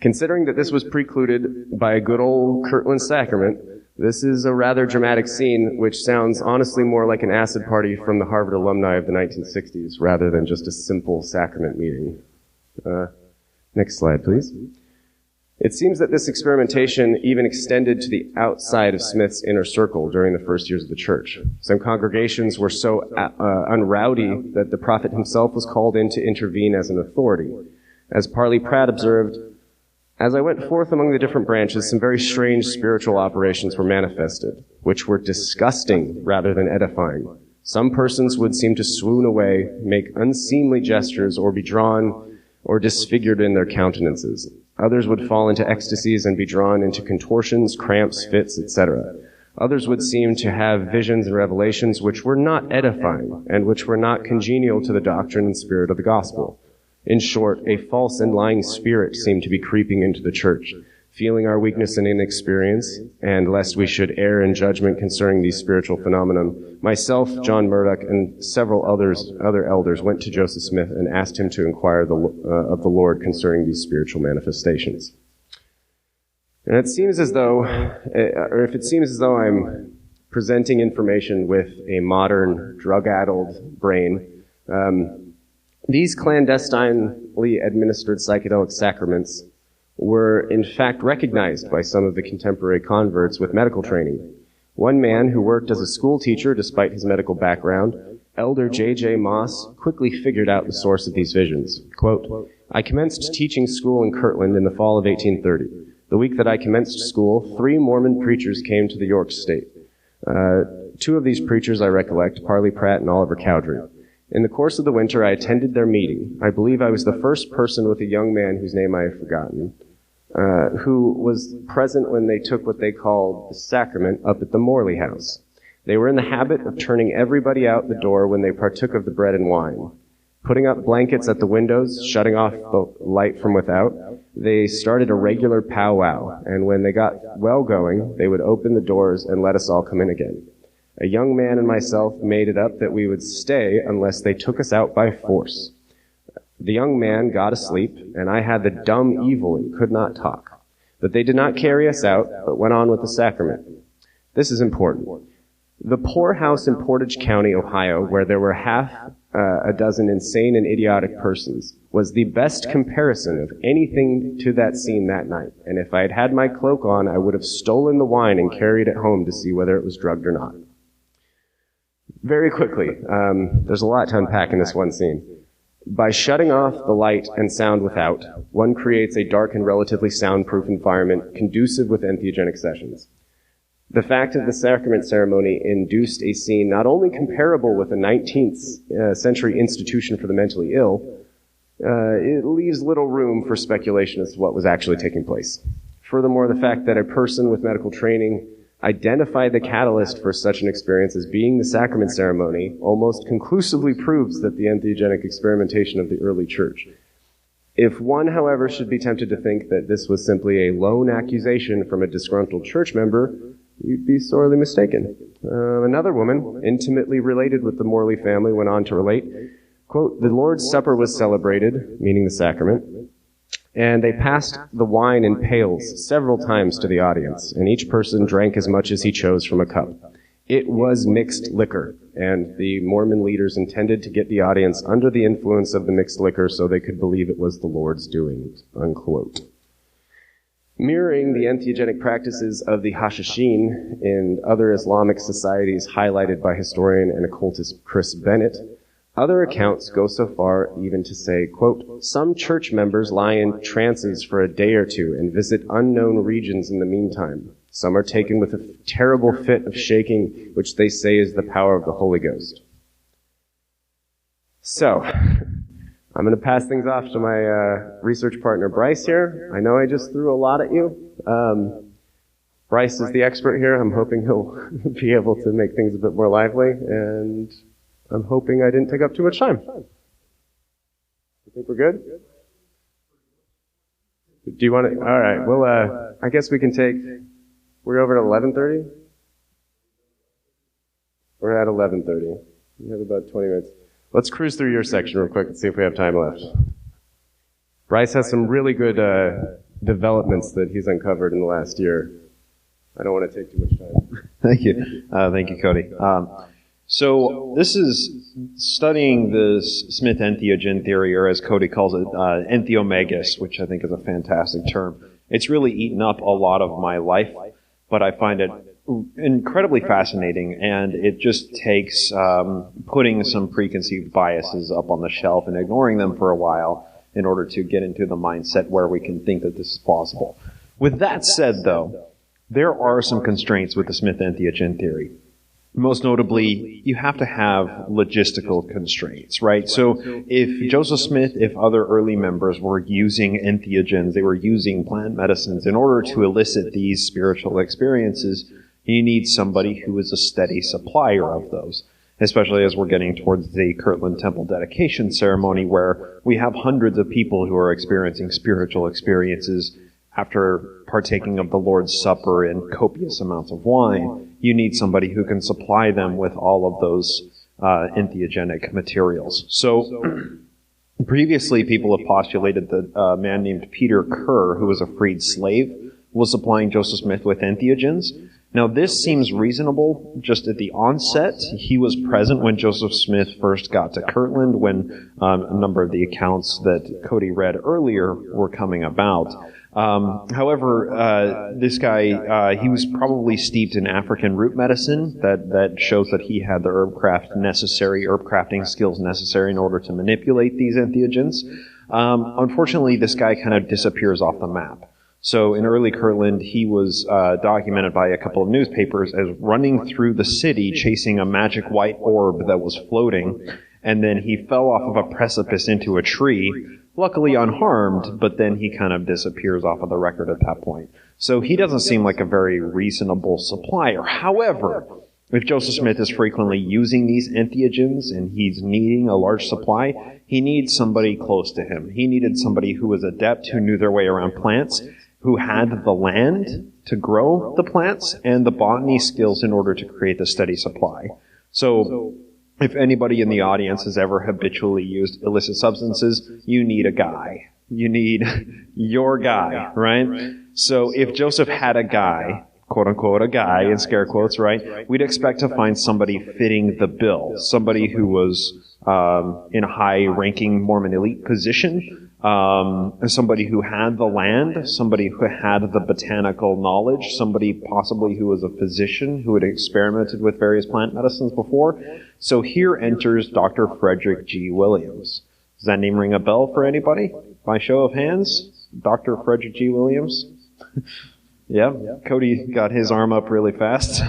Considering that this was precluded by a good old Kirtland sacrament, this is a rather dramatic scene, which sounds honestly more like an acid party from the Harvard alumni of the 1960s, rather than just a simple sacrament meeting. Next slide, please. It seems that this experimentation even extended to the outside of Smith's inner circle during the first years of the church. Some congregations were so unrowdy that the prophet himself was called in to intervene as an authority. As Parley Pratt observed, "As I went forth among the different branches, some very strange spiritual operations were manifested, which were disgusting rather than edifying. Some persons would seem to swoon away, make unseemly gestures, or be drawn or disfigured in their countenances. Others would fall into ecstasies and be drawn into contortions, cramps, fits, etc. Others would seem to have visions and revelations which were not edifying and which were not congenial to the doctrine and spirit of the gospel. In short, a false and lying spirit seemed to be creeping into the church, feeling our weakness and inexperience, and lest we should err in judgment concerning these spiritual phenomena, myself, John Murdoch, and several other elders went to Joseph Smith and asked him to inquire of the Lord concerning these spiritual manifestations." And it seems as though, I'm presenting information with a modern, drug-addled brain, these clandestinely administered psychedelic sacraments were in fact recognized by some of the contemporary converts with medical training. One man who worked as a school teacher despite his medical background, Elder J.J. Moss, quickly figured out the source of these visions. Quote, "I commenced teaching school in Kirtland in the fall of 1830. The week that I commenced school, 3 Mormon preachers came to the York State. 2 of these preachers I recollect, Parley Pratt and Oliver Cowdery. In the course of the winter, I attended their meeting. I believe I was the first person with a young man whose name I have forgotten, who was present when they took what they called the sacrament up at the Morley house. They were in the habit of turning everybody out the door when they partook of the bread and wine. Putting up blankets at the windows, shutting off the light from without, they started a regular powwow, and when they got well going, they would open the doors and let us all come in again. A young man and myself made it up that we would stay unless they took us out by force. The young man got asleep, and I had the dumb evil and could not talk. But they did not carry us out, but went on with the sacrament. This is important. The poorhouse in Portage County, Ohio, where there were half a dozen insane and idiotic persons, was the best comparison of anything to that scene that night. And if I had had my cloak on, I would have stolen the wine and carried it home to see whether it was drugged or not." Very quickly, there's a lot to unpack in this one scene. By shutting off the light and sound without, one creates a dark and relatively soundproof environment conducive with entheogenic sessions. The fact of the sacrament ceremony induced a scene not only comparable with a 19th century institution for the mentally ill, it leaves little room for speculation as to what was actually taking place. Furthermore, the fact that a person with medical training identified the catalyst for such an experience as being the sacrament ceremony almost conclusively proves that the entheogenic experimentation of the early church. If one, however, should be tempted to think that this was simply a lone accusation from a disgruntled church member, you'd be sorely mistaken. Another woman, intimately related with the Morley family, went on to relate, quote, "The Lord's Supper was celebrated," meaning the sacrament, "and they passed the wine in pails several times to the audience, and each person drank as much as he chose from a cup. It was mixed liquor, and the Mormon leaders intended to get the audience under the influence of the mixed liquor so they could believe it was the Lord's doing," unquote. Mirroring the entheogenic practices of the Hashashin in other Islamic societies highlighted by historian and occultist Chris Bennett, other accounts go so far even to say, quote, "Some church members lie in trances for a day or two and visit unknown regions in the meantime. Some are taken with a terrible fit of shaking, which they say is the power of the Holy Ghost." So, I'm going to pass things off to my research partner, Bryce, here. I know I just threw a lot at you. Bryce is the expert here. I'm hoping he'll be able to make things a bit more lively, and I'm hoping I didn't take up too much time. You think we're good? Do you want to? All right. Well, I guess we can take. We're over at 11:30. We're at 11:30. We have about 20 minutes. Let's cruise through your section real quick and see if we have time left. Bryce has some really good developments that he's uncovered in the last year. I don't want to take too much time. Thank you. Thank you, Cody. So this is studying this Smith-entheogen theory, or as Cody calls it, entheomegus, which I think is a fantastic term. It's really eaten up a lot of my life, but I find it incredibly fascinating, and it just takes putting some preconceived biases up on the shelf and ignoring them for a while in order to get into the mindset where we can think that this is possible. With that said, though, there are some constraints with the Smith-entheogen theory. Most notably, you have to have logistical constraints, right? So if Joseph Smith, if other early members were using entheogens, they were using plant medicines in order to elicit these spiritual experiences, you need somebody who is a steady supplier of those, especially as we're getting towards the Kirtland Temple dedication ceremony, where we have hundreds of people who are experiencing spiritual experiences after partaking of the Lord's Supper and copious amounts of wine. You need somebody who can supply them with all of those entheogenic materials. So previously, people have postulated that a man named Peter Kerr, who was a freed slave, was supplying Joseph Smith with entheogens. Now, this seems reasonable just at the onset. He was present when Joseph Smith first got to Kirtland, when a number of the accounts that Cody read earlier were coming about. However, this guy, he was probably steeped in African root medicine. That shows that he had the herb crafting skills necessary in order to manipulate these entheogens. Unfortunately, this guy kind of disappears off the map. So in early Kirtland, he was documented by a couple of newspapers as running through the city chasing a magic white orb that was floating, and then he fell off of a precipice into a tree, luckily unharmed, but then he kind of disappears off of the record at that point. So he doesn't seem like a very reasonable supplier. However, if Joseph Smith is frequently using these entheogens and he's needing a large supply, he needs somebody close to him. He needed somebody who was adept, who knew their way around plants, who had the land to grow the plants and the botany skills in order to create the steady supply. So if anybody in the audience has ever habitually used illicit substances, you need a guy. You need your guy, right? So if Joseph had a guy, quote unquote, a guy in scare quotes, right, we'd expect to find somebody fitting the bill, somebody who was in a high-ranking Mormon elite position, somebody who had the land, somebody who had the botanical knowledge, somebody possibly who was a physician who had experimented with various plant medicines before. So here enters Dr. Frederick G. Williams. Does that name ring a bell for anybody? By show of hands, Dr. Frederick G. Williams? Yeah, Cody got his arm up really fast.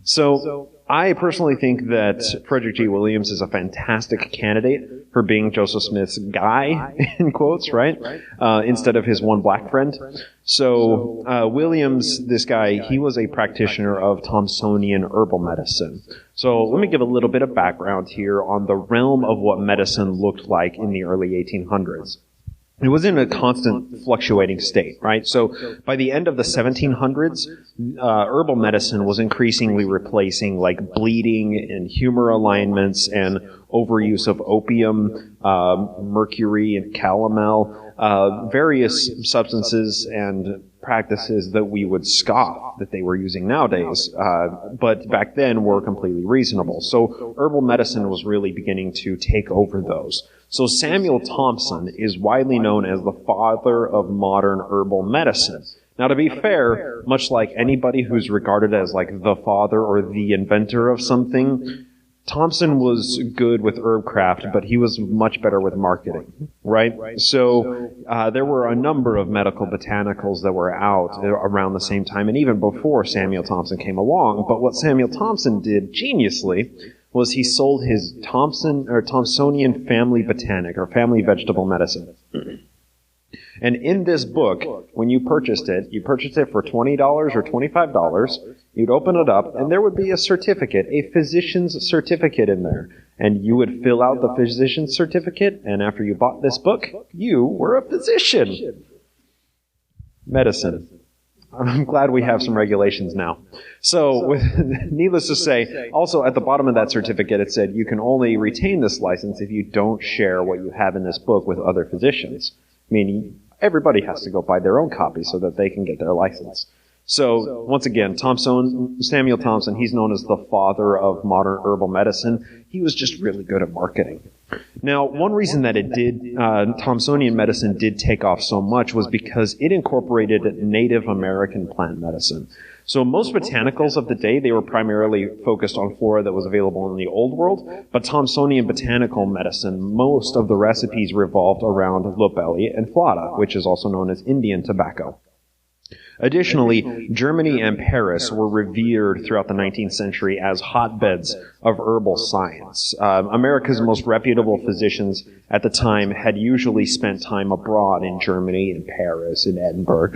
So I personally think that Frederick G. Williams is a fantastic candidate for being Joseph Smith's guy, in quotes, right? Instead of his one black friend. So Williams, this guy, he was a practitioner of Thompsonian herbal medicine. So let me give a little bit of background here on the realm of what medicine looked like in the early 1800s. It was in a constant fluctuating state, right? So by the end of the 1700s, herbal medicine was increasingly replacing like bleeding and humor alignments and overuse of opium, mercury and calomel, various substances and practices that we would scoff that they were using nowadays, but back then were completely reasonable. So herbal medicine was really beginning to take over those. So Samuel Thompson is widely known as the father of modern herbal medicine. Now, to be fair, much like anybody who's regarded as like the father or the inventor of something, Thompson was good with herb craft, but he was much better with marketing, right? So there were a number of medical botanicals that were out around the same time, and even before Samuel Thompson came along. But what Samuel Thompson did geniusly was he sold his Thompsonian family botanic, or family vegetable medicine. And in this book, when you purchased it for $20 or $25. You'd open it up, and there would be a certificate, a physician's certificate in there. And you would fill out the physician's certificate, and after you bought this book, you were a physician. Medicine. I'm glad we have some regulations now. So, needless to say, also at the bottom of that certificate it said you can only retain this license if you don't share what you have in this book with other physicians. Meaning, everybody has to go buy their own copy so that they can get their license. So, once again, Samuel Thompson, he's known as the father of modern herbal medicine. He was just really good at marketing. Now, one reason that Thompsonian medicine did take off so much was because it incorporated Native American plant medicine. So most botanicals of the day, they were primarily focused on flora that was available in the Old World, but Thompsonian botanical medicine, most of the recipes revolved around lopeli and flata, which is also known as Indian tobacco. Additionally, Germany and Paris were revered throughout the 19th century as hotbeds of herbal science. America's most reputable physicians at the time had usually spent time abroad in Germany, in Paris, in Edinburgh,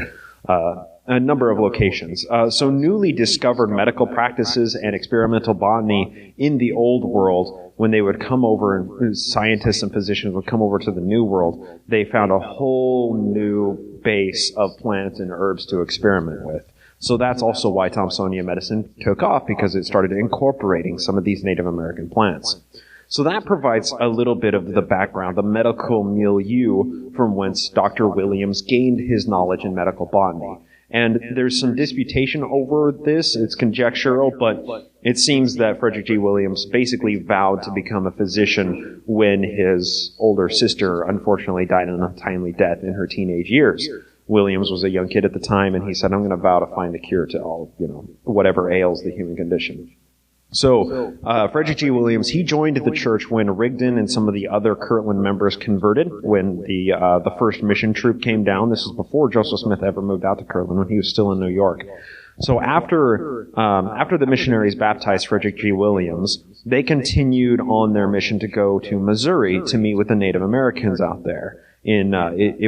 a number of locations. So newly discovered medical practices and experimental botany in the Old World, when they would come over, and scientists and physicians would come over to the New World, they found a whole new base of plants and herbs to experiment with. So that's also why Thompsonian medicine took off, because it started incorporating some of these Native American plants. So that provides a little bit of the background, the medical milieu from whence Dr. Williams gained his knowledge in medical botany. And there's some disputation over this. It's conjectural, but it seems that Frederick G. Williams basically vowed to become a physician when his older sister unfortunately died an untimely death in her teenage years. Williams was a young kid at the time, and he said, I'm going to vow to find the cure to all, whatever ails the human condition. So, Frederick G. Williams, he joined the church when Rigdon and some of the other Kirtland members converted, when the first mission troop came down. This was before Joseph Smith ever moved out to Kirtland, when he was still in New York. So after the missionaries baptized Frederick G. Williams, they continued on their mission to go to Missouri to meet with the Native Americans out there in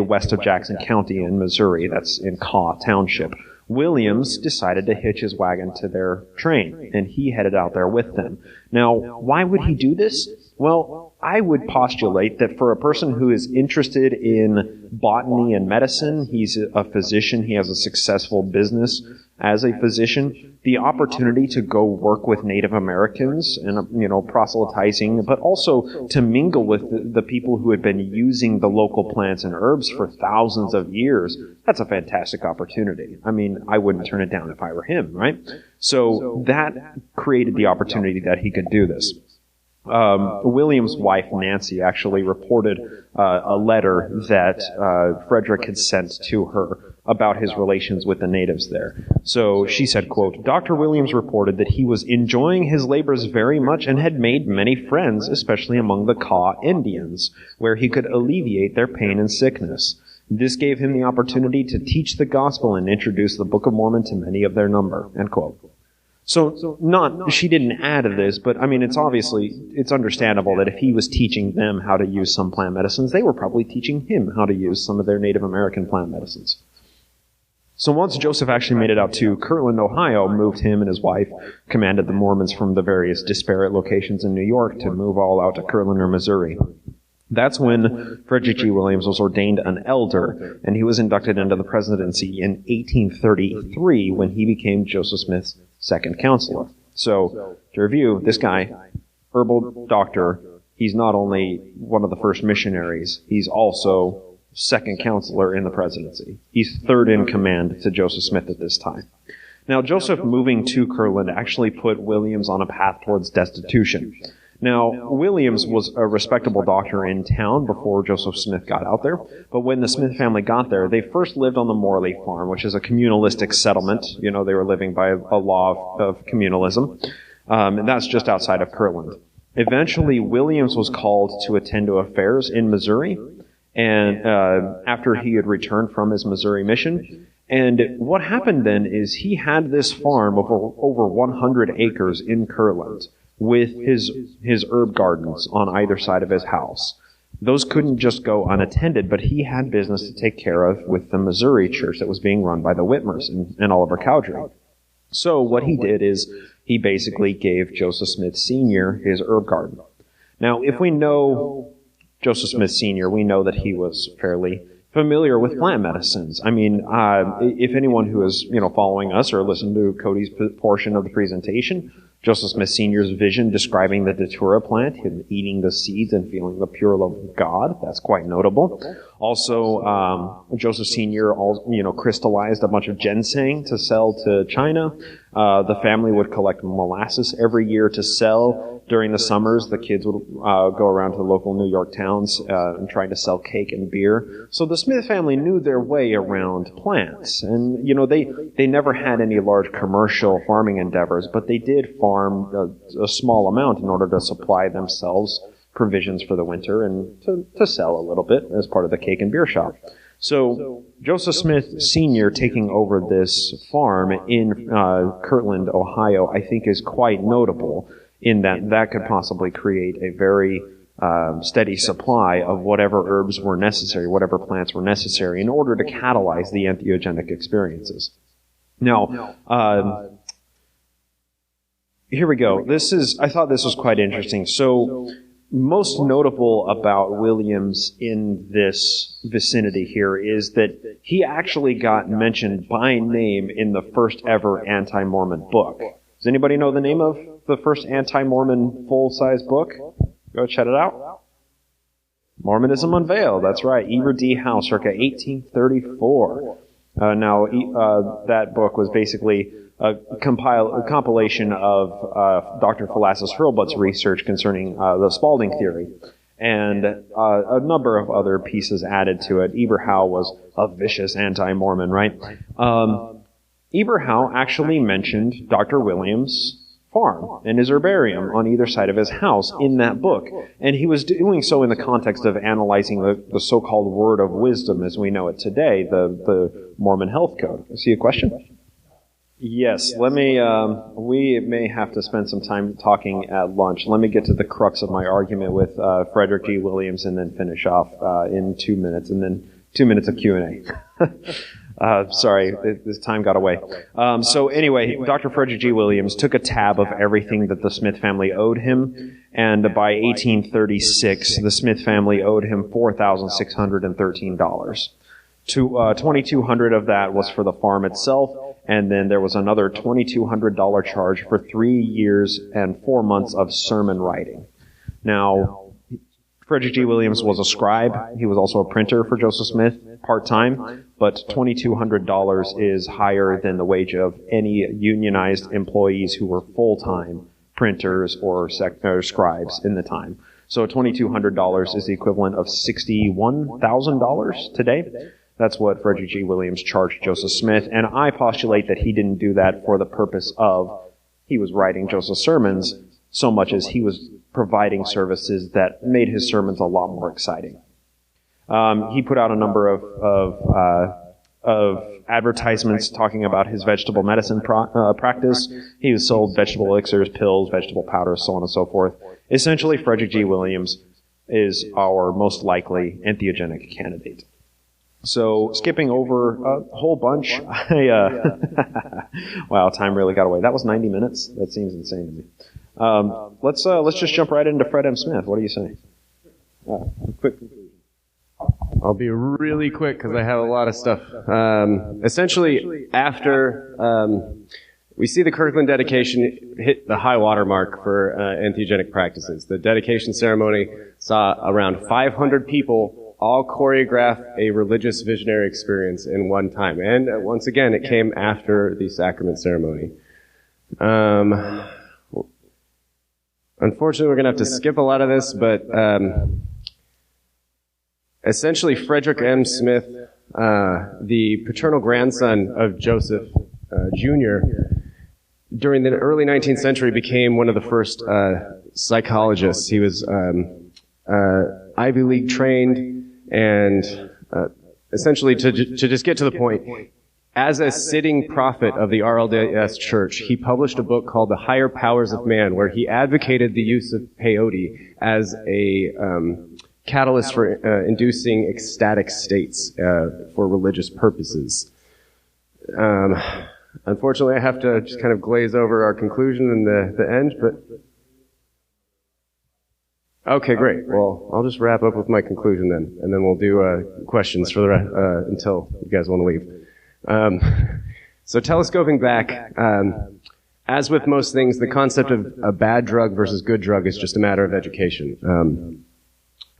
west of Jackson County in Missouri. That's in Kaw Township. Williams decided to hitch his wagon to their train, and he headed out there with them. Now, why would he do this? Well, I would postulate that for a person who is interested in botany and medicine, he's a physician, he has a successful business as a physician, the opportunity to go work with Native Americans and, proselytizing, but also to mingle with the people who had been using the local plants and herbs for thousands of years, that's a fantastic opportunity. I mean, I wouldn't turn it down if I were him, right? So that created the opportunity that he could do this. William's wife, Nancy, actually reported a letter that Frederick had sent to her about his relations with the natives there. So she said, quote, Dr. Williams reported that he was enjoying his labors very much and had made many friends, especially among the Kaw Indians, where he could alleviate their pain and sickness. This gave him the opportunity to teach the gospel and introduce the Book of Mormon to many of their number, end quote. So she didn't add to this, but I mean, it's understandable that if he was teaching them how to use some plant medicines, they were probably teaching him how to use some of their Native American plant medicines. So once Joseph actually made it out to Kirtland, Ohio, moved him and his wife, commanded the Mormons from the various disparate locations in New York to move all out to Kirtland or Missouri. That's when Frederick G. Williams was ordained an elder, and he was inducted into the presidency in 1833 when he became Joseph Smith's second counselor. So, to review, this guy, herbal doctor, he's not only one of the first missionaries, he's also second counselor in the presidency. He's third in command to Joseph Smith at this time. Now, Joseph moving to Kirtland actually put Williams on a path towards destitution. Now, Williams was a respectable doctor in town before Joseph Smith got out there, but when the Smith family got there, they first lived on the Morley farm, which is a communalistic settlement. They were living by a law of communalism, and that's just outside of Kirtland. Eventually, Williams was called to attend to affairs in Missouri, and after he had returned from his Missouri mission. And what happened then is he had this farm of over 100 acres in Kirtland, with his herb gardens on either side of his house. Those couldn't just go unattended, but he had business to take care of with the Missouri church that was being run by the Whitmers and Oliver Cowdery. So what he did is he basically gave Joseph Smith Sr. his herb garden. Now, if we know Joseph Smith Sr., we know that he was fairly familiar with plant medicines. I mean, if anyone who is, following us or listened to Cody's portion of the presentation, Joseph Smith Sr.'s vision describing the datura plant, him eating the seeds and feeling the pure love of God, that's quite notable. Also, Joseph Sr., crystallized a bunch of ginseng to sell to China. The family would collect molasses every year to sell. During the summers, the kids would go around to the local New York towns and try to sell cake and beer. So the Smith family knew their way around plants. And, they never had any large commercial farming endeavors, but they did farm a small amount in order to supply themselves provisions for the winter and to sell a little bit as part of the cake and beer shop. So Joseph Smith Sr. taking over this farm in Kirtland, Ohio, I think is quite notable in that could possibly create a very steady supply of whatever herbs were necessary, whatever plants were necessary in order to catalyze the entheogenic experiences. Now, here we go. I thought this was quite interesting. So, most notable about Williams in this vicinity here is that he actually got mentioned by name in the first ever anti-Mormon book. Does anybody know the name of the first anti-Mormon full-size book? Go check it out. Mormonism Unveiled. That's right. Eber D. Howe, circa 1834. That book was basically a compilation of Dr. Philastus Hurlbut's research concerning the Spalding theory, and a number of other pieces added to it. Eber Howe was a vicious anti-Mormon, right? Eber Howe actually mentioned Dr. Williams' farm and his herbarium on either side of his house in that book. And he was doing so in the context of analyzing the so-called word of wisdom as we know it today, the Mormon Health Code. See a question? Yes, we may have to spend some time talking at lunch. Let me get to the crux of my argument with Frederick G. Williams and then finish off in 2 minutes, and then 2 minutes of Q&A. Sorry, this time got away. So anyway, Dr. Frederick G. Williams took a tab of everything that the Smith family owed him, and by 1836, the Smith family owed him $4,613. $2,200 of that was for the farm itself, and then there was another $2,200 charge for 3 years and 4 months of sermon writing. Now, Frederick G. Williams was a scribe. He was also a printer for Joseph Smith, part-time, but $2,200 is higher than the wage of any unionized employees who were full-time printers or scribes in the time. So $2,200 is the equivalent of $61,000 today. That's what Frederick G. Williams charged Joseph Smith, and I postulate that he didn't do that for the purpose of he was writing Joseph's sermons so much as he was providing services that made his sermons a lot more exciting. He put out a number of advertisements talking about his vegetable medicine practice. He sold vegetable elixirs, pills, vegetable powders, so on and so forth. Essentially, Frederick G. Williams is our most likely entheogenic candidate. So, skipping over a whole bunch, wow, time really got away. That was 90 minutes? That seems insane to me. Let's just jump right into Fred M. Smith. What do you say? Quick conclusion. I'll be really quick because I have a lot of stuff. Essentially, after we see the Kirtland dedication hit the high water mark for entheogenic practices. The dedication ceremony saw around 500 people all choreograph a religious visionary experience in one time. And once again, it came after the sacrament ceremony. Unfortunately, we're going to have to skip a lot of this, but essentially Frederick M. Smith, the paternal grandson of Joseph Jr., during the early 19th century became one of the first psychologists. He was Ivy League trained, and essentially to just get to the point, as a sitting prophet of the RLDS Church, he published a book called The Higher Powers of Man, where he advocated the use of peyote as a catalyst for inducing ecstatic states for religious purposes. Unfortunately, I have to just kind of glaze over our conclusion in the end, but Okay, great. Well, I'll just wrap up with my conclusion then, and then we'll do questions for the until you guys want to leave. So telescoping back, as with most things, the concept of a bad drug versus good drug is just a matter of education.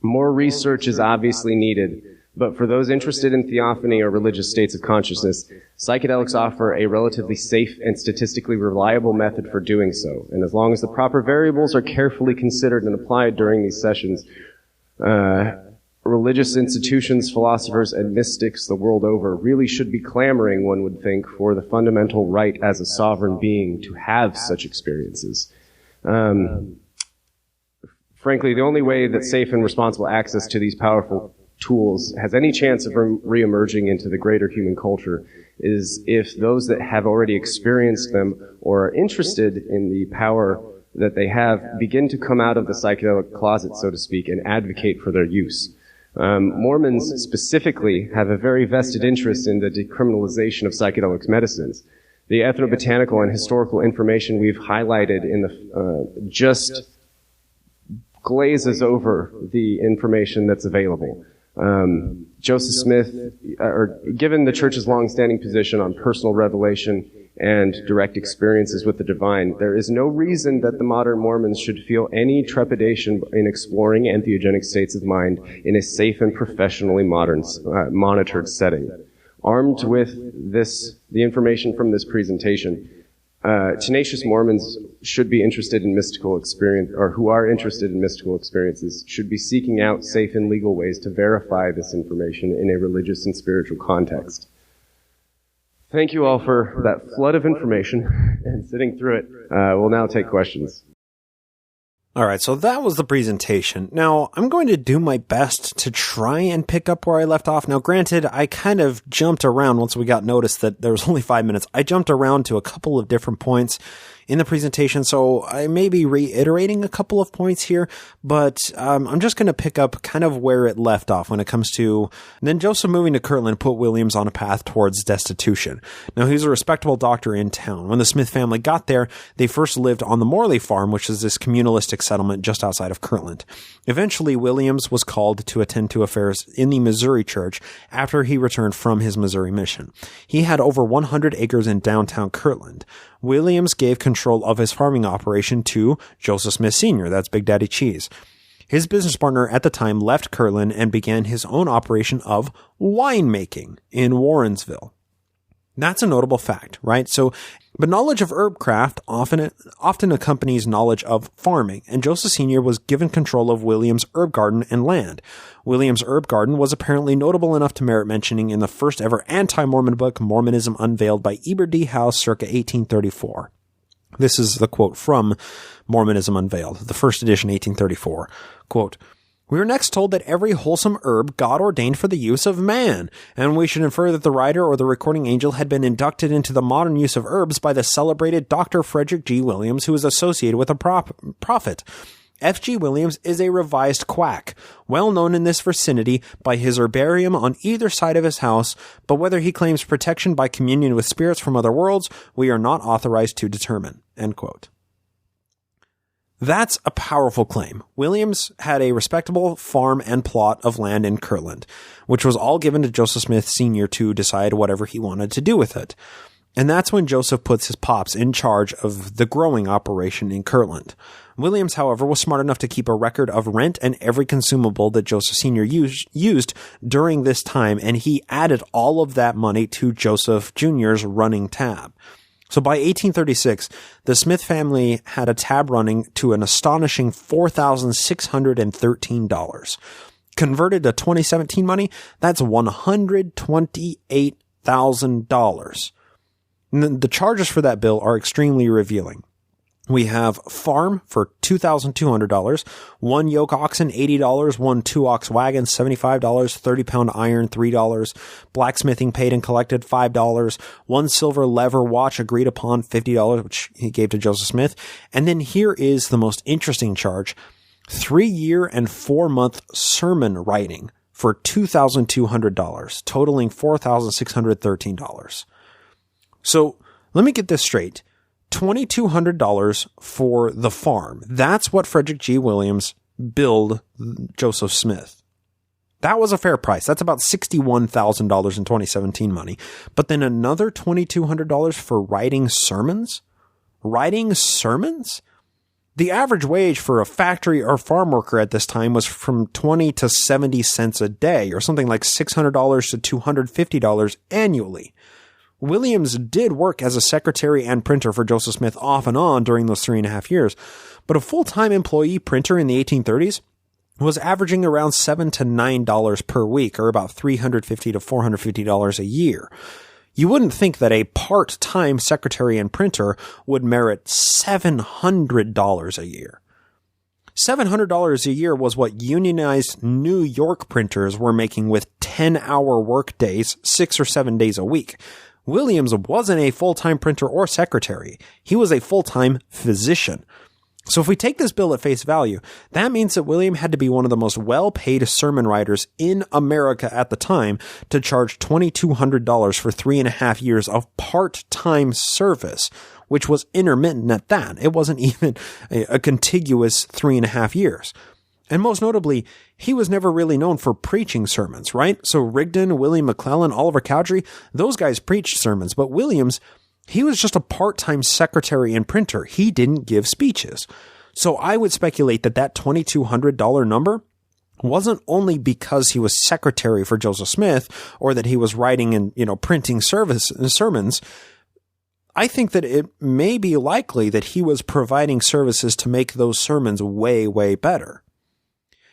More research is obviously needed, but for those interested in theophany or religious states of consciousness, psychedelics offer a relatively safe and statistically reliable method for doing so. And as long as the proper variables are carefully considered and applied during these sessions, religious institutions, philosophers, and mystics the world over really should be clamoring, one would think, for the fundamental right as a sovereign being to have such experiences. Frankly, the only way that safe and responsible access to these powerful tools has any chance of re-emerging into the greater human culture is if those that have already experienced them or are interested in the power that they have begin to come out of the psychedelic closet, so to speak, and advocate for their use. Mormons specifically have a very vested interest in the decriminalization of psychedelic medicines. The ethnobotanical and historical information we've highlighted in the just glazes over the information that's available. Joseph Smith, given the church's long-standing position on personal revelation and direct experiences with the divine, there is no reason that the modern Mormons should feel any trepidation in exploring entheogenic states of mind in a safe and professionally monitored setting. Armed with the information from this presentation, tenacious Mormons should be interested in mystical experience, or who are interested in mystical experiences, should be seeking out safe and legal ways to verify this information in a religious and spiritual context. Thank you all for that flood of information and sitting through it. We'll now take questions. All right, so that was the presentation. Now, I'm going to do my best to try and pick up where I left off. Now, granted, I kind of jumped around once we got notice that there was only 5 minutes. I jumped around to a couple of different points in the presentation, so I may be reiterating a couple of points here, but I'm just going to pick up kind of where it left off when it comes to then Joseph moving to Kirtland put Williams on a path towards destitution. Now, he was a respectable doctor in town. When the Smith family got there, they first lived on the Morley farm, which is this communalistic settlement just outside of Kirtland. Eventually, Williams was called to attend to affairs in the Missouri church after he returned from his Missouri mission. He had over 100 acres in downtown Kirtland. Williams gave control of his farming operation to Joseph Smith Sr., that's Big Daddy Cheese. His business partner at the time left Kirtland and began his own operation of winemaking in Warrensville. That's a notable fact, right? But knowledge of herb craft often accompanies knowledge of farming, and Joseph Sr. was given control of Williams' herb garden and land. Williams' herb garden was apparently notable enough to merit mentioning in the first ever anti-Mormon book, Mormonism Unveiled by Eber D. House, circa 1834. This is the quote from Mormonism Unveiled, the first edition, 1834. Quote, "We are next told that every wholesome herb God ordained for the use of man, and we should infer that the writer or the recording angel had been inducted into the modern use of herbs by the celebrated Dr. Frederick G. Williams, who is associated with a prophet. F.G. Williams is a revised quack, well known in this vicinity by his herbarium on either side of his house, but whether he claims protection by communion with spirits from other worlds, we are not authorized to determine." End quote. That's a powerful claim. Williams had a respectable farm and plot of land in Kirtland, which was all given to Joseph Smith Sr. to decide whatever he wanted to do with it. And that's when Joseph puts his pops in charge of the growing operation in Kirtland. Williams, however, was smart enough to keep a record of rent and every consumable that Joseph Sr. used during this time, and he added all of that money to Joseph Jr.'s running tab. So by 1836, the Smith family had a tab running to an astonishing $4,613. Converted to 2017 money, that's $128,000. The charges for that bill are extremely revealing. We have farm for $2,200, one yoke oxen, $80, one two-ox wagon, $75, 30-pound iron, $3, blacksmithing paid and collected, $5, one silver lever watch agreed upon, $50, which he gave to Joseph Smith. And then here is the most interesting charge, 3-year and 4-month sermon writing for $2,200, totaling $4,613. So let me get this straight. $2,200 for the farm. That's what Frederick G. Williams build Joseph Smith. That was a fair price. That's about $61,000 in 2017 money. But then another $2,200 for writing sermons? Writing sermons? The average wage for a factory or farm worker at this time was from 20 to 70 cents a day, or something like $600 to $250 annually. Williams did work as a secretary and printer for Joseph Smith off and on during those 3.5 years, but a full-time employee printer in the 1830s was averaging around $7 to $9 per week, or about $350 to $450 a year. You wouldn't think that a part-time secretary and printer would merit $700 a year. $700 a year was what unionized New York printers were making with 10-hour work days, 6 or 7 days a week. Williams wasn't a full-time printer or secretary. He was a full-time physician. So if we take this bill at face value, that means that William had to be one of the most well-paid sermon writers in America at the time to charge $2,200 for 3.5 years of part-time service, which was intermittent at that. It wasn't even a contiguous 3.5 years. And most notably, he was never really known for preaching sermons, right? So Rigdon, William McClellan, Oliver Cowdery, those guys preached sermons, but Williams, he was just a part-time secretary and printer. He didn't give speeches. So I would speculate that that $2,200 number wasn't only because he was secretary for Joseph Smith or that he was writing and, printing sermons. I think that it may be likely that he was providing services to make those sermons way, way better.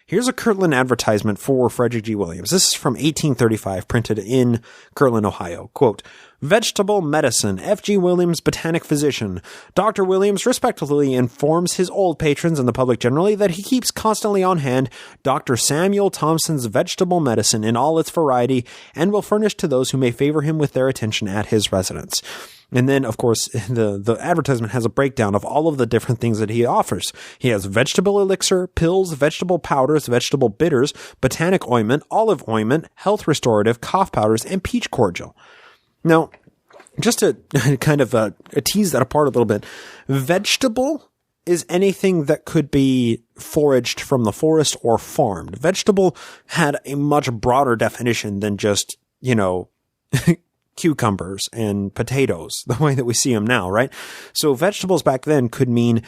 Here's a Kirtland advertisement for Frederick G. Williams. This is from 1835, printed in Kirtland, Ohio. Quote, "Vegetable medicine, F.G. Williams, botanic physician. Dr. Williams respectfully informs his old patrons and the public generally that he keeps constantly on hand Dr. Samuel Thompson's vegetable medicine in all its variety and will furnish to those who may favor him with their attention at his residence." And then, of course, the advertisement has a breakdown of all of the different things that he offers. He has vegetable elixir, pills, vegetable powders, vegetable bitters, botanic ointment, olive ointment, health restorative, cough powders, and peach cordial. Now, just to kind of tease that apart a little bit, vegetable is anything that could be foraged from the forest or farmed. Vegetable had a much broader definition than just, cucumbers and potatoes, the way that we see them now, right? So vegetables back then could mean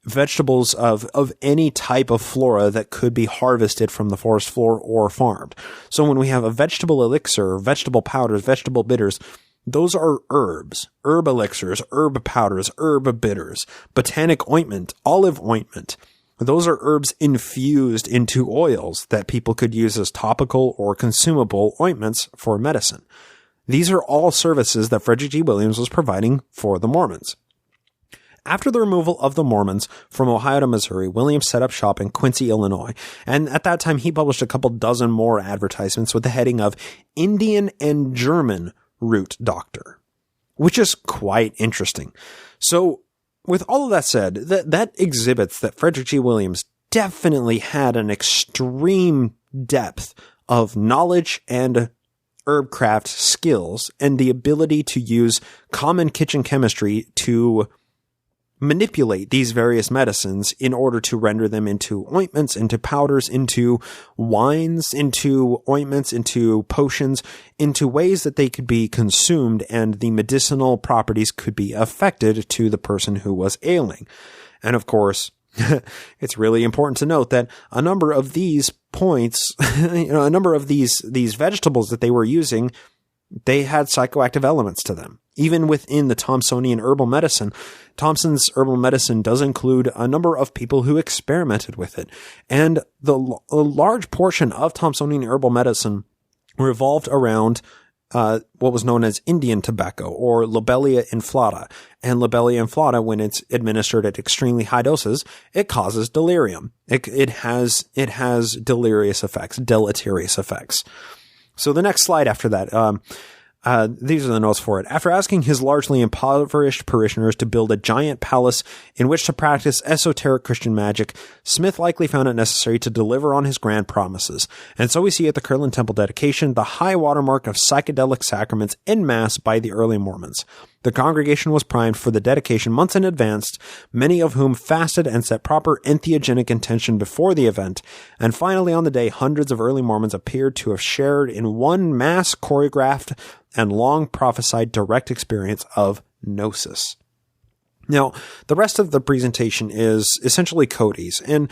vegetables of any type of flora that could be harvested from the forest floor or farmed. So when we have a vegetable elixir, vegetable powders, vegetable bitters, those are herbs, herb elixirs, herb powders, herb bitters, botanic ointment, olive ointment. Those are herbs infused into oils that people could use as topical or consumable ointments for medicine. These are all services that Frederick G. Williams was providing for the Mormons. After the removal of the Mormons from Ohio to Missouri, Williams set up shop in Quincy, Illinois, and at that time he published a couple dozen more advertisements with the heading of Indian and German Root Doctor, which is quite interesting. So, with all of that said, that exhibits that Frederick G. Williams definitely had an extreme depth of knowledge and herbcraft skills and the ability to use common kitchen chemistry to manipulate these various medicines in order to render them into ointments, into powders, into wines, into ointments, into potions, into ways that they could be consumed and the medicinal properties could be affected to the person who was ailing. And of course, it's really important to note that a number of these points, a number of these vegetables that they were using, they had psychoactive elements to them. Even within the Thompsonian herbal medicine, Thompson's herbal medicine does include a number of people who experimented with it. And a large portion of Thompsonian herbal medicine revolved around what was known as Indian tobacco, or Lobelia inflata. And Lobelia inflata, when it's administered at extremely high doses, it causes delirium. It has deleterious effects. So the next slide after that, these are the notes for it. After asking his largely impoverished parishioners to build a giant palace in which to practice esoteric Christian magic, Smith likely found it necessary to deliver on his grand promises. And so we see at the Kirtland Temple dedication the high watermark of psychedelic sacraments en masse by the early Mormons. The congregation was primed for the dedication months in advance, many of whom fasted and set proper entheogenic intention before the event, and finally on the day, hundreds of early Mormons appeared to have shared in one mass choreographed and long prophesied direct experience of gnosis. Now, the rest of the presentation is essentially Cody's, and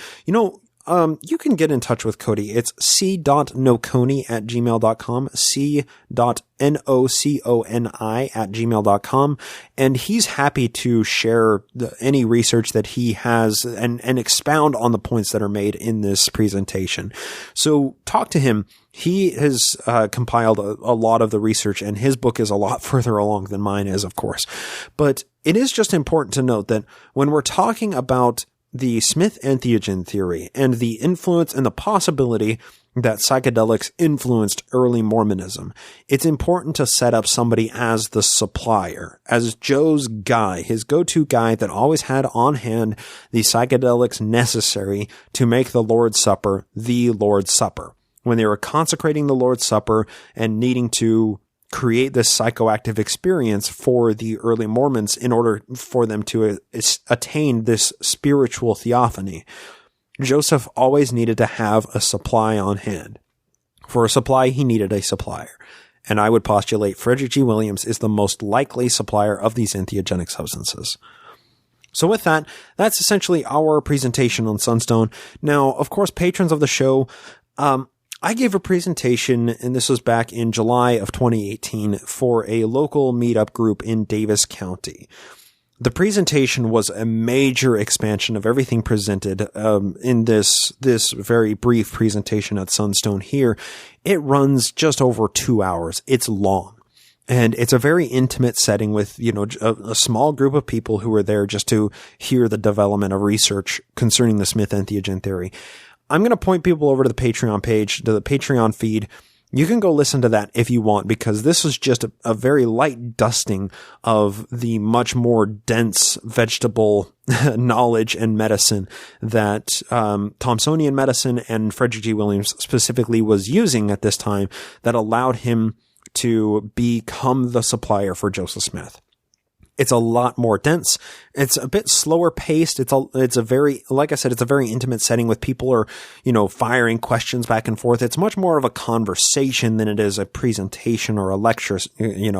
you can get in touch with Cody. It's c.noconi@gmail.com, c.noconi@gmail.com, and he's happy to share any research that he has and expound on the points that are made in this presentation. So talk to him. He has compiled a lot of the research, and his book is a lot further along than mine is, of course. But it is just important to note that when we're talking about the Smith-entheogen theory and the influence and the possibility that psychedelics influenced early Mormonism, it's important to set up somebody as the supplier, as Joe's guy, his go-to guy that always had on hand the psychedelics necessary to make the Lord's Supper the Lord's Supper. When they were consecrating the Lord's Supper and needing to create this psychoactive experience for the early Mormons in order for them to attain this spiritual theophany, Joseph always needed to have a supply on hand. For a supply, he needed a supplier. And I would postulate Frederick G. Williams is the most likely supplier of these entheogenic substances. So with that, that's essentially our presentation on Sunstone. Now, of course, patrons of the show, I gave a presentation, and this was back in July of 2018, for a local meetup group in Davis County. The presentation was a major expansion of everything presented in this very brief presentation at Sunstone here. It runs just over 2 hours. It's long. And it's a very intimate setting with, a small group of people who are there just to hear the development of research concerning the Smith-entheogen theory. I'm going to point people over to the Patreon page, to the Patreon feed. You can go listen to that if you want, because this was just a very light dusting of the much more dense vegetable knowledge and medicine that Thomsonian medicine and Frederick G. Williams specifically was using at this time that allowed him to become the supplier for Joseph Smith. It's a lot more dense. It's a bit slower paced. It's a very, like I said, it's a very intimate setting with people are, firing questions back and forth. It's much more of a conversation than it is a presentation or a lecture,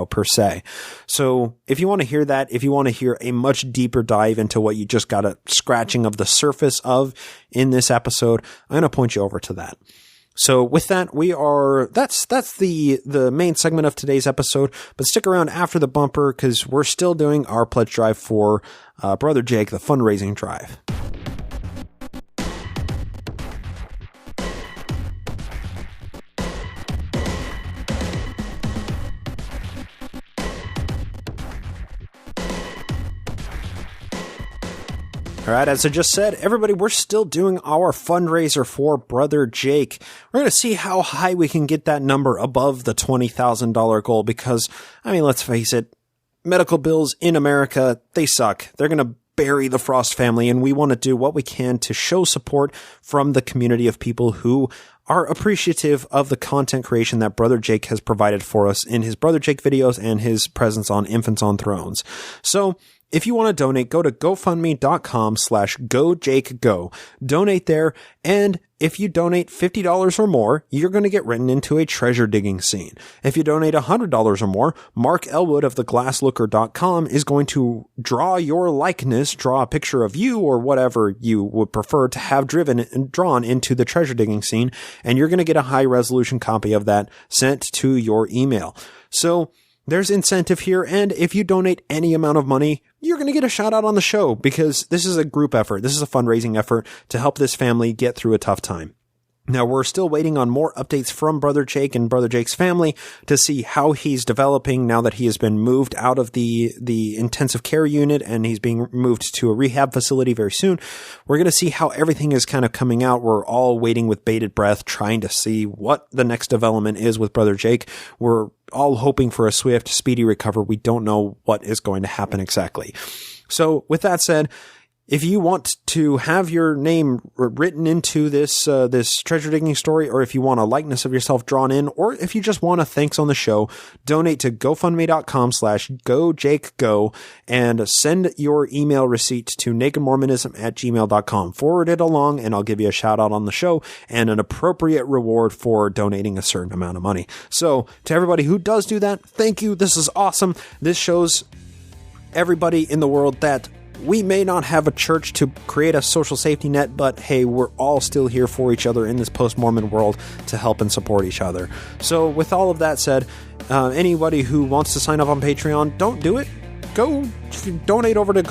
per se. So if you want to hear that, if you want to hear a much deeper dive into what you just got a scratching of the surface of in this episode, I'm going to point you over to that. So with that, that's the main segment of today's episode, but stick around after the bumper because we're still doing our pledge drive for Brother Jake, the fundraising drive. All right, as I just said, everybody, we're still doing our fundraiser for Brother Jake. We're going to see how high we can get that number above the $20,000 goal because, let's face it, medical bills in America, they suck. They're going to bury the Frost family, and we want to do what we can to show support from the community of people who are appreciative of the content creation that Brother Jake has provided for us in his Brother Jake videos and his presence on Infants on Thrones. So, if you want to donate, go to gofundme.com/gojakego. Donate there, and if you donate $50 or more, you're going to get written into a treasure digging scene. If you donate $100 or more, Mark Elwood of theglasslooker.com is going to draw your likeness, draw a picture of you or whatever you would prefer to have driven and drawn into the treasure digging scene, and you're going to get a high resolution copy of that sent to your email. So, there's incentive here, and if you donate any amount of money, you're going to get a shout out on the show because this is a group effort. This is a fundraising effort to help this family get through a tough time. Now, we're still waiting on more updates from Brother Jake and Brother Jake's family to see how he's developing now that he has been moved out of the intensive care unit and he's being moved to a rehab facility very soon. We're going to see how everything is kind of coming out. We're all waiting with bated breath, trying to see what the next development is with Brother Jake. We're all hoping for a swift, speedy recovery. We don't know what is going to happen exactly. So with that said, If you want to have your name written into this this treasure digging story, or if you want a likeness of yourself drawn in, or if you just want a thanks on the show, donate to gofundme.com/gojakego and send your email receipt to nakedmormonism@gmail.com. Forward it along and I'll give you a shout out on the show and an appropriate reward for donating a certain amount of money. So to everybody who does do that, thank you. This is awesome. This shows everybody in the world that we may not have a church to create a social safety net, but hey, we're all still here for each other in this post-Mormon world to help and support each other. So with all of that said, anybody who wants to sign up on Patreon, don't do it. Go donate over to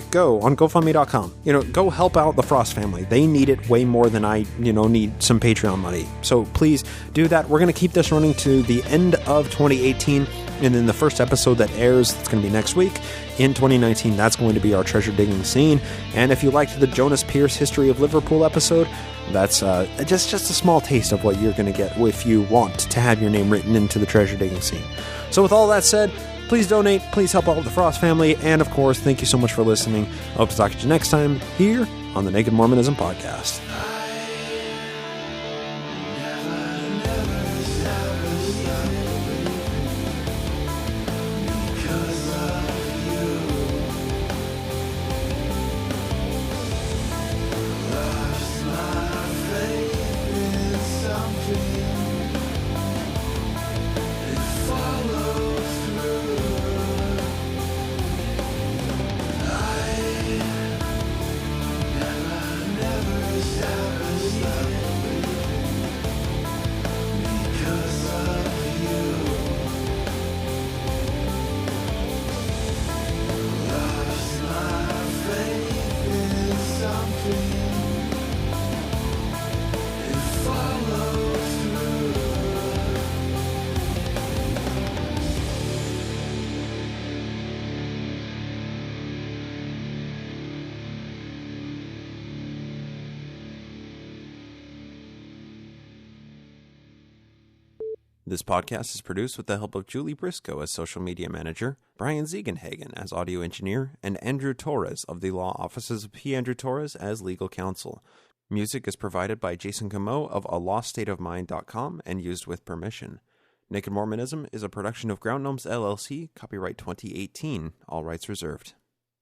Go on GoFundMe.com. Go help out the Frost family. They need it way more than I, need some Patreon money. So please do that. We're going to keep this running to the end of 2018. And then the first episode that airs, it's going to be next week in 2019. That's going to be our treasure digging scene. And if you liked the Jonas Pierce History of Liverpool episode, that's just a small taste of what you're going to get if you want to have your name written into the treasure digging scene. So with all that said, please donate, please help out the Frost family, and of course, thank you so much for listening. I hope to talk to you next time here on the Naked Mormonism Podcast. This podcast is produced with the help of Julie Briscoe as social media manager, Brian Ziegenhagen as audio engineer, and Andrew Torres of the law offices of P. Andrew Torres as legal counsel. Music is provided by Jason Camo of aloststateofmind.com and used with permission. Naked Mormonism is a production of Ground Gnomes LLC, copyright 2018, all rights reserved.